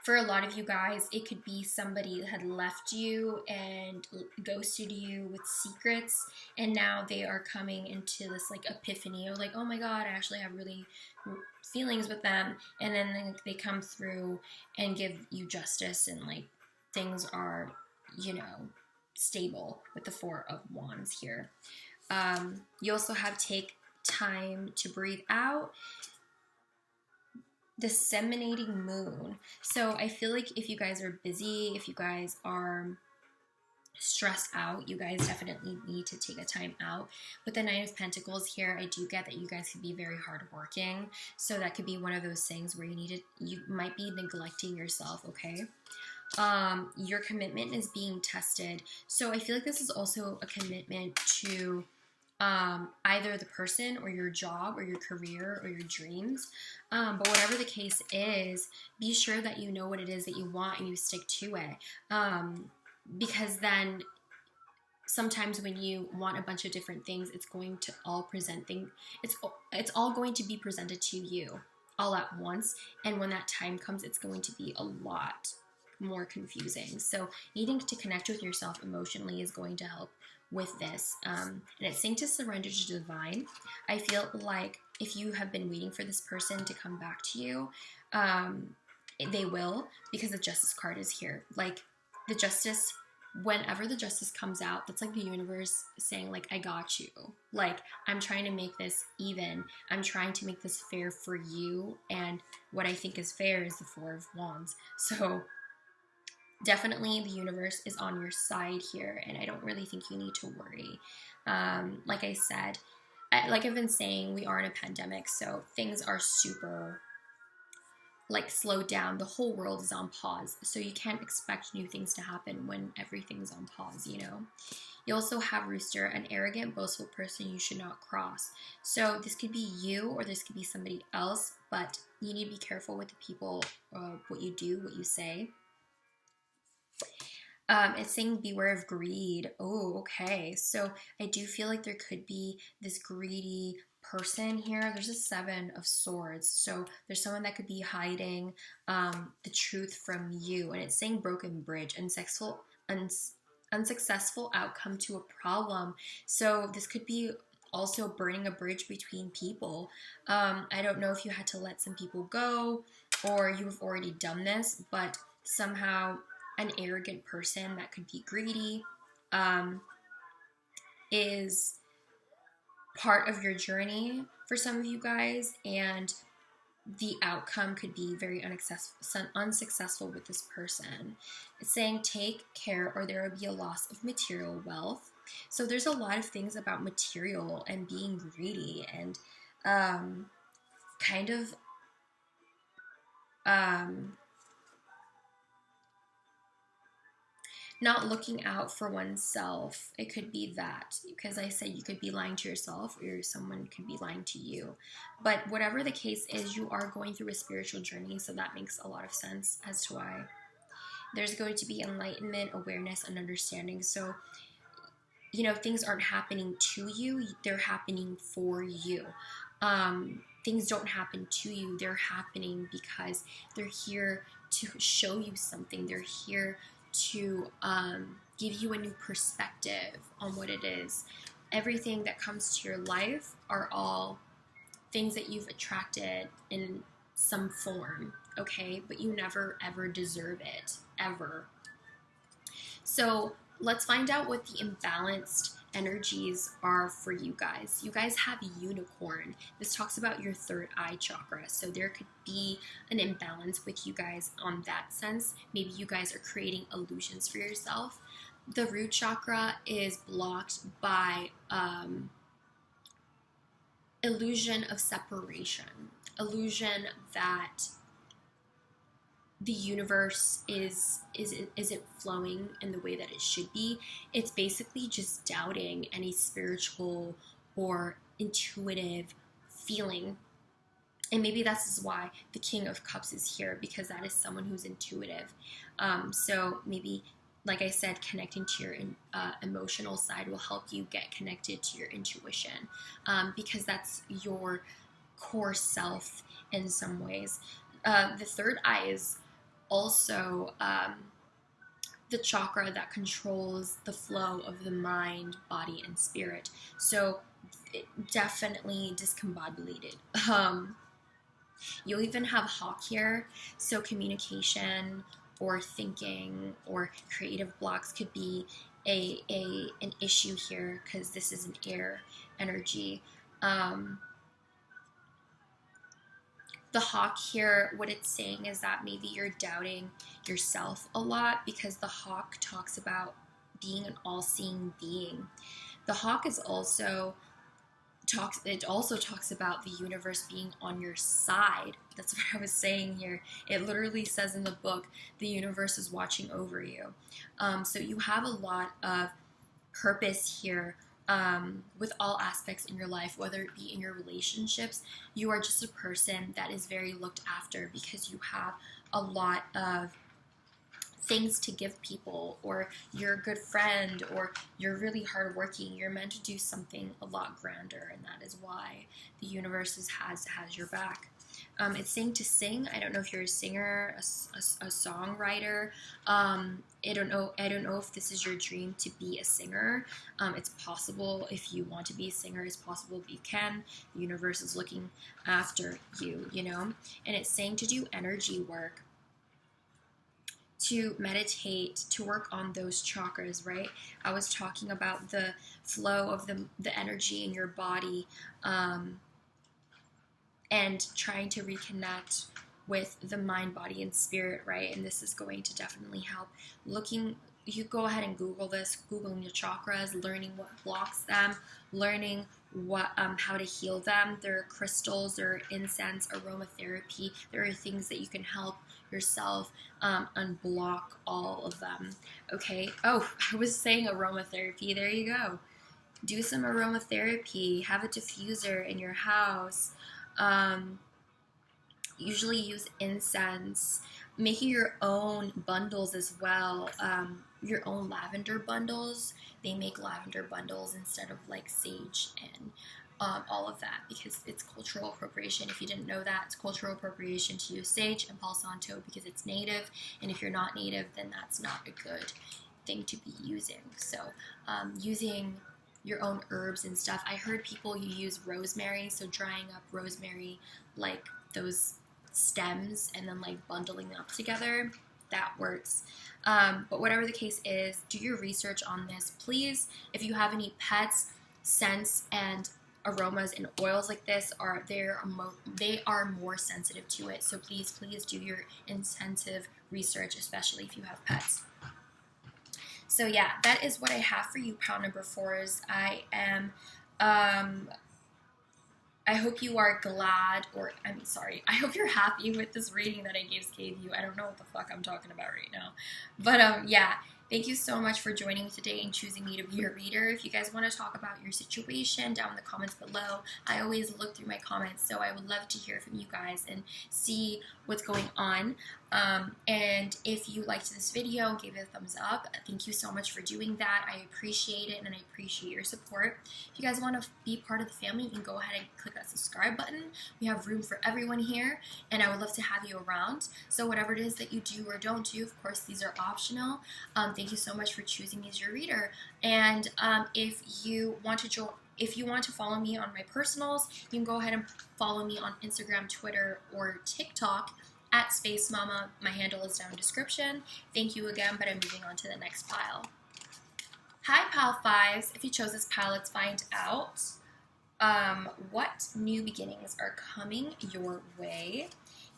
A: For a lot of you guys, it could be somebody that had left you and ghosted you with secrets, and now they are coming into this like epiphany, or like, oh my god, I actually have really feelings with them, and then they come through and give you justice, and like things are, you know, stable with the Four of Wands here. You also have take time to breathe out. Disseminating moon. So I feel like if you guys are busy, if you guys are stressed out, you guys definitely need to take a time out. With the Nine of Pentacles here, I do get that you guys can be very hardworking. So that could be one of those things where you might be neglecting yourself, okay? Your commitment is being tested. So I feel like this is also a commitment to either the person or your job or your career or your dreams. But whatever the case is, be sure that you know what it is that you want and you stick to it. Because then sometimes when you want a bunch of different things, it's going to all present things. It's all going to be presented to you all at once. And when that time comes, it's going to be a lot more confusing. So needing to connect with yourself emotionally is going to help with this. And it's saying to surrender to divine. I feel like if you have been waiting for this person to come back to you, They will, because the Justice card is here. Like, the Justice, whenever the Justice comes out, that's like the universe saying, like, I got you. Like, I'm trying to make this even. I'm trying to make this fair for you. And what I think is fair is the Four of Wands. So definitely the universe is on your side here, and I don't really think you need to worry. Like I said, like I've been saying, we are in a pandemic, so things are super, like, slowed down. The whole world is on pause, so you can't expect new things to happen when everything's on pause, you know? You also have Rooster, an arrogant, boastful person you should not cross. So this could be you, or this could be somebody else, but you need to be careful with the people, what you do, what you say. It's saying beware of greed. Oh, okay. So I do feel like there could be this greedy person here. There's a Seven of Swords. So there's someone that could be hiding the truth from you. And it's saying broken bridge, unsuccessful outcome to a problem. So this could be also burning a bridge between people. I don't know if you had to let some people go or you've already done this, but somehow an arrogant person that could be greedy is part of your journey for some of you guys, and the outcome could be very unsuccessful with this person. It's saying take care or there will be a loss of material wealth. So there's a lot of things about material and being greedy and kind of not looking out for oneself. It could be that, because I said you could be lying to yourself or someone could be lying to you. But whatever the case is, you are going through a spiritual journey, so that makes a lot of sense as to why. There's going to be enlightenment, awareness, and understanding. So, you know, things aren't happening to you, they're happening for you. Things don't happen to you, they're happening because they're here to show you something. They're here to give you a new perspective on what it is. Everything that comes to your life are all things that you've attracted in some form, okay? But you never ever deserve it, ever. So let's find out what the imbalanced energies are for you guys. You guys have Unicorn. This talks about your third eye chakra. So there could be an imbalance with you guys on that sense. Maybe you guys are creating illusions for yourself. The root chakra is blocked by illusion of separation, illusion that the universe isn't flowing in the way that it should be. It's basically just doubting any spiritual or intuitive feeling. And maybe that's why the King of Cups is here, because that is someone who's intuitive. So maybe, like I said, connecting to your emotional side will help you get connected to your intuition, because that's your core self in some ways. The third eye is also the chakra that controls the flow of the mind, body, and spirit. So definitely discombobulated. You'll even have Hawk here, so communication or thinking or creative blocks could be an issue here, because this is an air energy. The hawk here, what it's saying is that maybe you're doubting yourself a lot, because the hawk talks about being an all-seeing being. The hawk is also talks about the universe being on your side. That's what I was saying here. It literally says in the book, the universe is watching over you. So you have a lot of purpose here. With all aspects in your life, whether it be in your relationships, you are just a person that is very looked after, because you have a lot of things to give people, or you're a good friend, or you're really hardworking. You're meant to do something a lot grander, and that is why the universe has your back. It's saying to sing. I don't know if you're a singer, a songwriter. I don't know if this is your dream to be a singer. It's possible. If you want to be a singer, it's possible that you can. The universe is looking after you, you know. And it's saying to do energy work. to meditate, to work on those chakras, right? I was talking about the flow of the energy in your body, and trying to reconnect with the mind, body, and spirit, right? And this is going to definitely help. You go ahead and Google this, Googling your chakras, learning what blocks them, learning what how to heal them. There are crystals, there are incense, aromatherapy. There are things that you can help yourself unblock all of them. Okay. Oh, I was saying aromatherapy. There you go. Do some aromatherapy. Have a diffuser in your house. Usually use incense. Making your own bundles as well. Your own lavender bundles. They make lavender bundles instead of like sage and all of that, because it's cultural appropriation. If you didn't know that, it's cultural appropriation to use sage and Palo Santo because it's native, and if you're not native, then that's not a good thing to be using. So using your own herbs and stuff. I heard people use rosemary, so drying up rosemary, like those stems, and then like bundling them up together, that works. But whatever the case is, do your research on this. Please, if you have any pets, scents and aromas and oils like this, they are more sensitive to it. So please do your intensive research, especially if you have pets. So yeah, that is what I have for you, pile number 4s. I am, I hope you are glad, or I'm sorry, I hope you're happy with this reading that I gave you. I don't know what the fuck I'm talking about right now. But yeah, thank you so much for joining me today and choosing me to be your reader. If you guys want to talk about your situation, down in the comments below. I always look through my comments, so I would love to hear from you guys and see what's going on. And if you liked this video, give it a thumbs up. Thank you so much for doing that. I appreciate it, and I appreciate your support. If you guys want to be part of the family, you can go ahead and click that subscribe button. We have room for everyone here, and I would love to have you around. So whatever it is that you do or don't do, of course, these are optional. Thank you so much for choosing me as your reader. And if you want to follow me on my personals, you can go ahead and follow me on Instagram, Twitter, or TikTok at Space Mama. My handle is down in the description. Thank you again, but I'm moving on to the next pile. Hi, Pile 5s. If you chose this pile, let's find out what new beginnings are coming your way.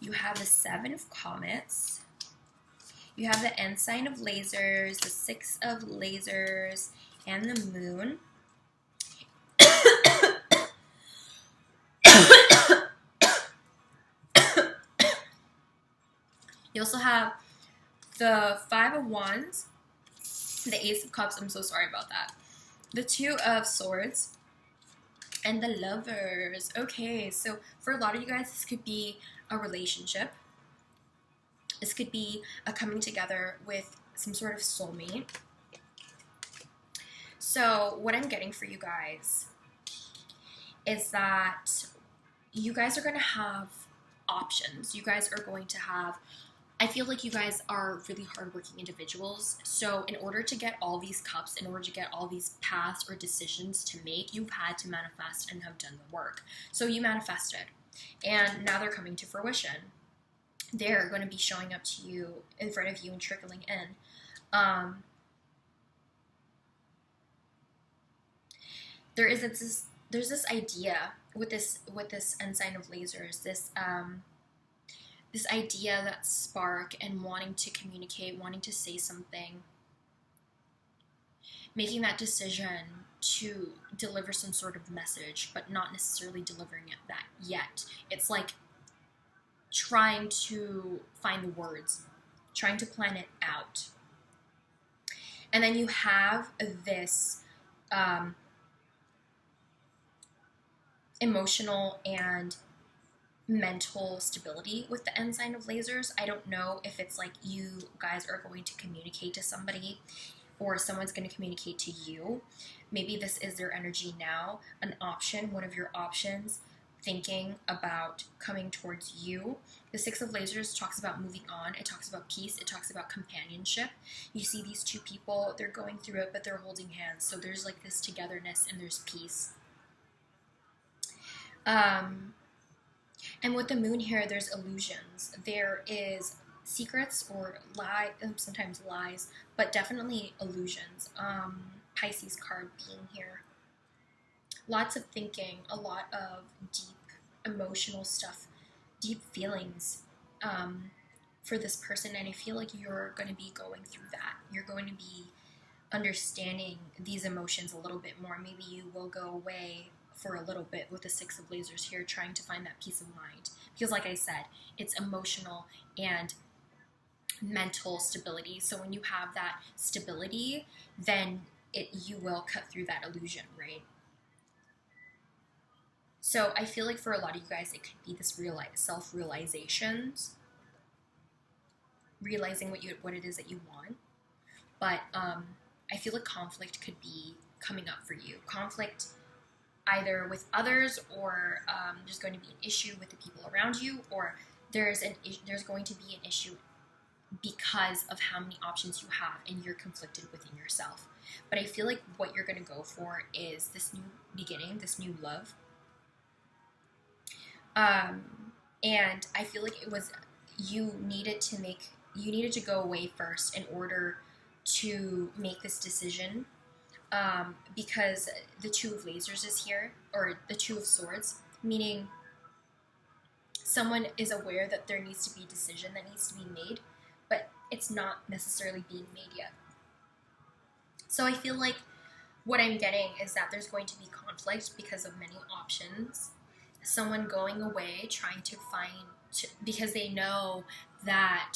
A: You have the 7 of Comets. You have the Ensign of Lasers, the 6 of Lasers, and the Moon. You also have the 5 of Wands, the Ace of Cups, I'm so sorry about that, the 2 of Swords, and the Lovers. Okay, so for a lot of you guys, this could be a relationship. This could be a coming together with some sort of soulmate. So what I'm getting for you guys is that you guys are going to have options. You guys are going to have, I feel like you guys are really hardworking individuals. So in order to get all these cups, in order to get all these paths or decisions to make, you've had to manifest and have done the work. So you manifested, and now they're coming to fruition. They're going to be showing up to you, in front of you, and trickling in. There's this idea with this Ensign of Lasers, this idea, that spark, and wanting to communicate, wanting to say something, making that decision to deliver some sort of message, but not necessarily delivering that yet. It's like trying to find the words, trying to plan it out. And then you have this emotional and mental stability with the Ensign of Lasers. I don't know if it's like you guys are going to communicate to somebody, or someone's going to communicate to you. Maybe this is their energy now, an option, one of your options, thinking about coming towards you. The 6 of Lasers talks about moving on. It talks about peace. It talks about companionship. You see these 2 people, they're going through it, but they're holding hands. So there's like this togetherness, and there's peace. And with the Moon here, there's illusions. There is secrets or sometimes lies, but definitely illusions. Pisces card being here. Lots of thinking, a lot of deep emotional stuff, deep feelings for this person, and I feel like you're going to be going through that. You're going to be understanding these emotions a little bit more. Maybe you will go away for a little bit with the Six of Lasers here, trying to find that peace of mind. Because like I said, it's emotional and mental stability. So when you have that stability, then you will cut through that illusion, right? So I feel like for a lot of you guys, it could be this self-realizations, realizing what it is that you want. But I feel like conflict could be coming up for you. Conflict either with others, or there's going to be an issue with the people around you, or there's going to be an issue because of how many options you have and you're conflicted within yourself. But I feel like what you're going to go for is this new beginning, this new love. And I feel like it was, you needed to go away first in order to make this decision, because the Two of Lasers is here, or the Two of Swords, meaning someone is aware that there needs to be a decision that needs to be made, but it's not necessarily being made yet. So I feel like what I'm getting is that there's going to be conflict because of many options. Someone going away, trying to because they know that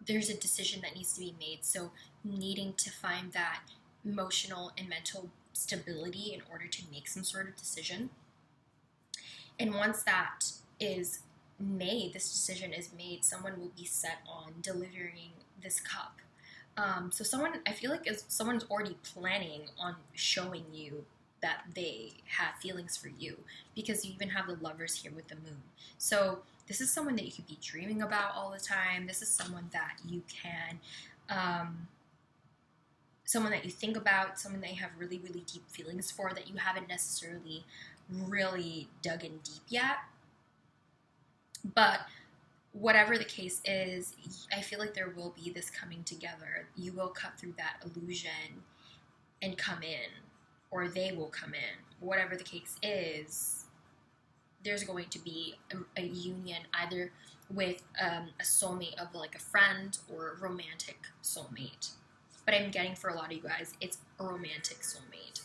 A: there's a decision that needs to be made. So needing to find that emotional and mental stability in order to make some sort of decision. And once that is made, this decision is made, someone will be set on delivering this cup. So I feel like someone's already planning on showing you that they have feelings for you, because you even have the Lovers here with the Moon. So this is someone that you could be dreaming about all the time. This is someone that you can, someone that you think about, someone that you have really, really deep feelings for that you haven't necessarily really dug in deep yet. But whatever the case is, I feel like there will be this coming together. You will cut through that illusion and come in, or they will come in. Whatever the case is, there's going to be a union either with a soulmate of like a friend or a romantic soulmate. But I'm getting for a lot of you guys, it's a romantic soulmate.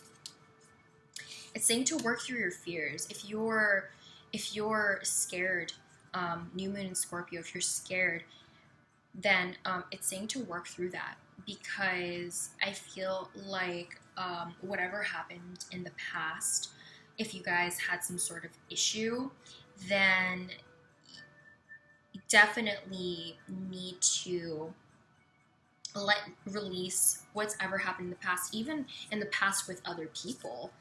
A: It's saying to work through your fears. If you're scared, New Moon in Scorpio, if you're scared, then it's saying to work through that, because I feel like whatever happened in the past, if you guys had some sort of issue, then you definitely need to release what's ever happened in the past, even in the past with other people.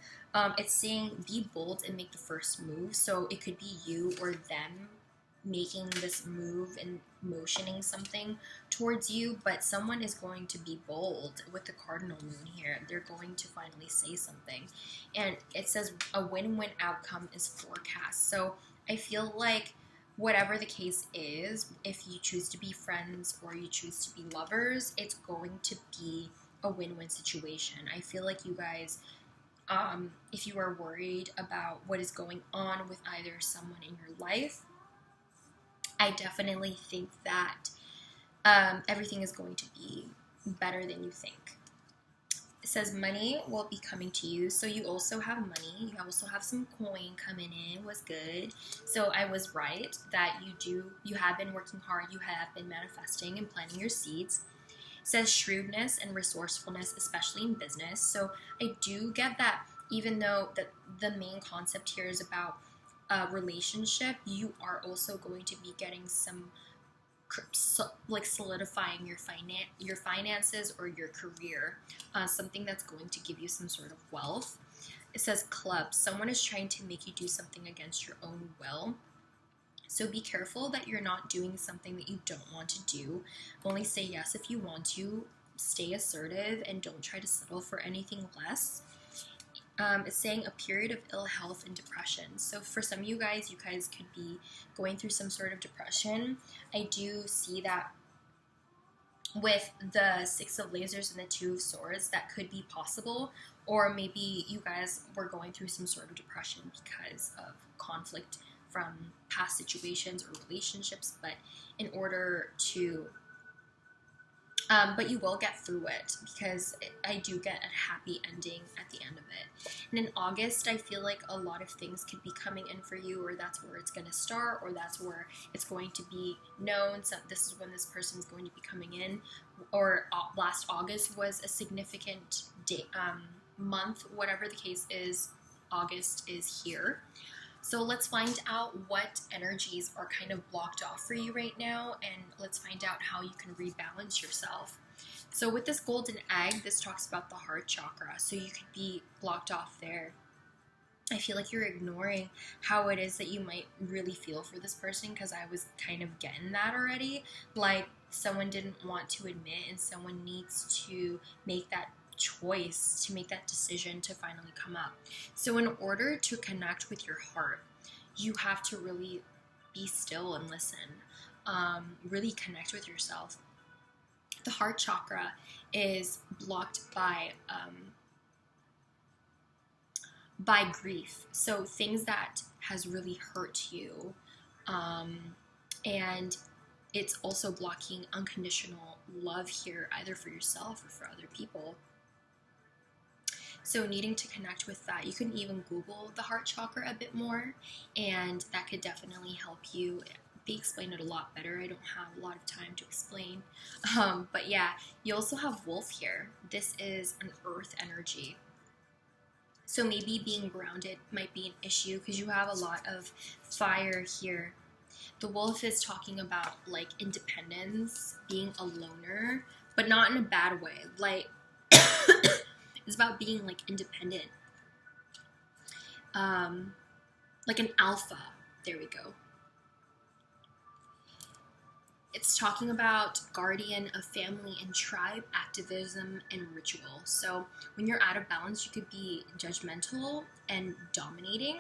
A: It's saying be bold and make the first move. So it could be you or them making this move and motioning something towards you, but someone is going to be bold with the cardinal moon here. They're going to finally say something, and it says a win-win outcome is forecast. So I feel like whatever the case is, if you choose to be friends or you choose to be lovers, it's going to be a win-win situation. I feel like you guys, if you are worried about what is going on with either someone in your life, I definitely think that everything is going to be better than you think. It says money will be coming to you. So you also have money. You also have some coin coming in. Was good. So I was right that you have been working hard. You have been manifesting and planting your seeds. It says shrewdness and resourcefulness, especially in business. So I do get that, even though the main concept here is about relationship, you are also going to be getting some like solidifying your finances or your career, something that's going to give you some sort of wealth. It says club. Someone is trying to make you do something against your own will. So be careful that you're not doing something that you don't want to do. Only say yes if you want to. Stay assertive and don't try to settle for anything less. It's saying a period of ill health and depression. So for some of you guys could be going through some sort of depression. I do see that with the Six of Lasers and the Two of Swords, that could be possible. Or maybe you guys were going through some sort of depression because of conflict from past situations or relationships. But in order to but you will get through it, because I do get a happy ending at the end of it. And in August, I feel like a lot of things could be coming in for you, or that's where it's going to start, or that's where it's going to be known. So this is when this person is going to be coming in. Or last August was a significant day, month, whatever the case is. August is here. So let's find out what energies are kind of blocked off for you right now, and let's find out how you can rebalance yourself. So with this golden egg, this talks about the heart chakra. So you could be blocked off there. I feel like you're ignoring how it is that you might really feel for this person, because I was kind of getting that already. Like someone didn't want to admit, and someone needs to make that choice, to make that decision to finally come up. So in order to connect with your heart, you have to really be still and listen, really connect with yourself. The heart chakra is blocked by grief, so things that has really hurt you, and it's also blocking unconditional love here, either for yourself or for other people. So needing to connect with that, you can even Google the heart chakra a bit more, and that could definitely help you. They explain it a lot better. I don't have a lot of time to explain. But yeah, you also have wolf here. This is an earth energy. So maybe being grounded might be an issue, because you have a lot of fire here. The wolf is talking about like independence, being a loner, but not in a bad way. Like it's about being like independent, like an alpha. There we go. It's talking about guardian of family and tribe, activism, and ritual. So when you're out of balance, you could be judgmental and dominating.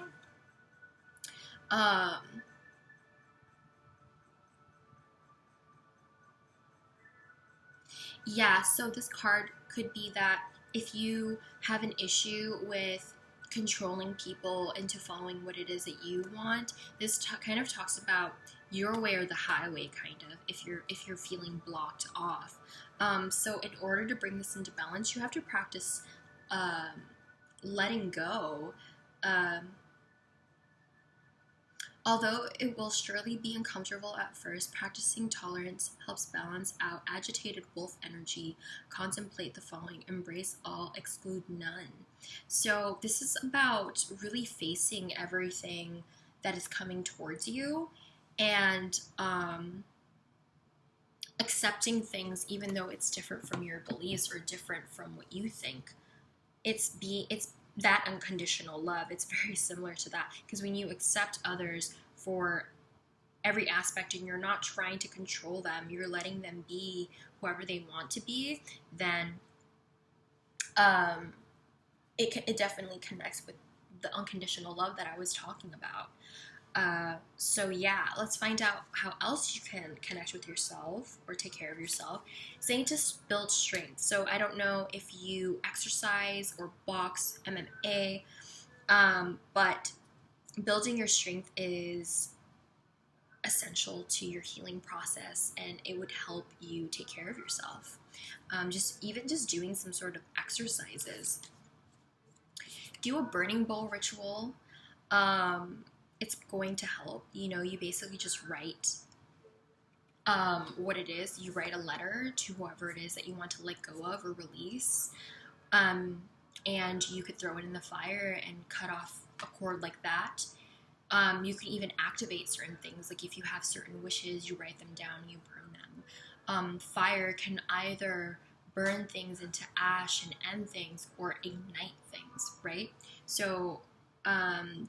A: Yeah, so this card could be that if you have an issue with controlling people into following what it is that you want, this kind of talks about your way or the highway, kind of, if you're feeling blocked off. So in order to bring this into balance, you have to practice letting go. Although it will surely be uncomfortable at first, practicing tolerance helps balance out agitated wolf energy. Contemplate the following: embrace all, exclude none. So this is about really facing everything that is coming towards you, and accepting things even though it's different from your beliefs or different from what you think. It's that unconditional love. It's very similar to that, because when you accept others for every aspect and you're not trying to control them, you're letting them be whoever they want to be, then it definitely connects with the unconditional love that I was talking about. So yeah, let's find out how else you can connect with yourself or take care of yourself. Saying to build strength. So I don't know if you exercise or box, MMA, but building your strength is essential to your healing process, and it would help you take care of yourself. Just doing some sort of exercises. Do a burning bowl ritual. It's going to help. You basically just write what it is. You write a letter to whoever it is that you want to let go of or release. And you could throw it in the fire and cut off a cord like that. You can even activate certain things. Like if you have certain wishes, you write them down, you burn them. Fire can either burn things into ash and end things, or ignite things, right? So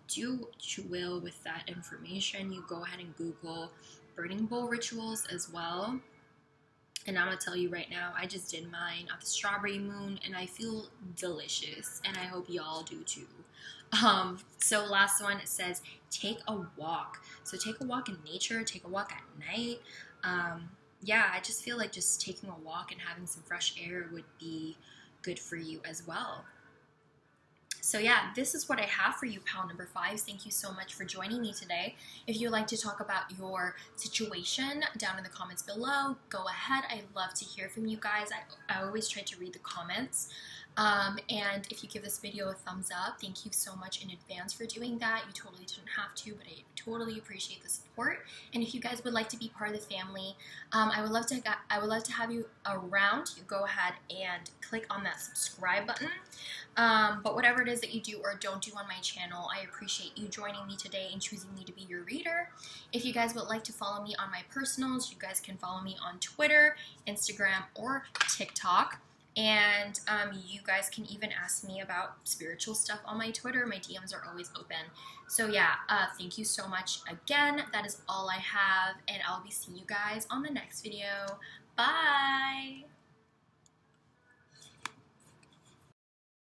A: do what you will with that information. You go ahead and Google burning bowl rituals as well. And I'm gonna tell you right now, I just did mine of the strawberry moon and I feel delicious, and I hope y'all do too. So last one, it says take a walk. So take a walk in nature, take a walk at night. Yeah, I just feel like just taking a walk and having some fresh air would be good for you as well. So yeah, this is what I have for you, pal number 5. Thank you so much for joining me today. If you'd like to talk about your situation down in the comments below, go ahead. I love to hear from you guys. I always try to read the comments. And if you give this video a thumbs up, thank you so much in advance for doing that. You totally didn't have to, but I totally appreciate the support. And if you guys would like to be part of the family, I would love to have you around. You go ahead and click on that subscribe button. But whatever it is that you do or don't do on my channel, I appreciate you joining me today and choosing me to be your reader. If you guys would like to follow me on my personals, you guys can follow me on Twitter, Instagram, or TikTok. And you guys can even ask me about spiritual stuff on my Twitter. My DMs are always open. So yeah, thank you so much again. That is all I have, and I'll be seeing you guys on the next video. Bye!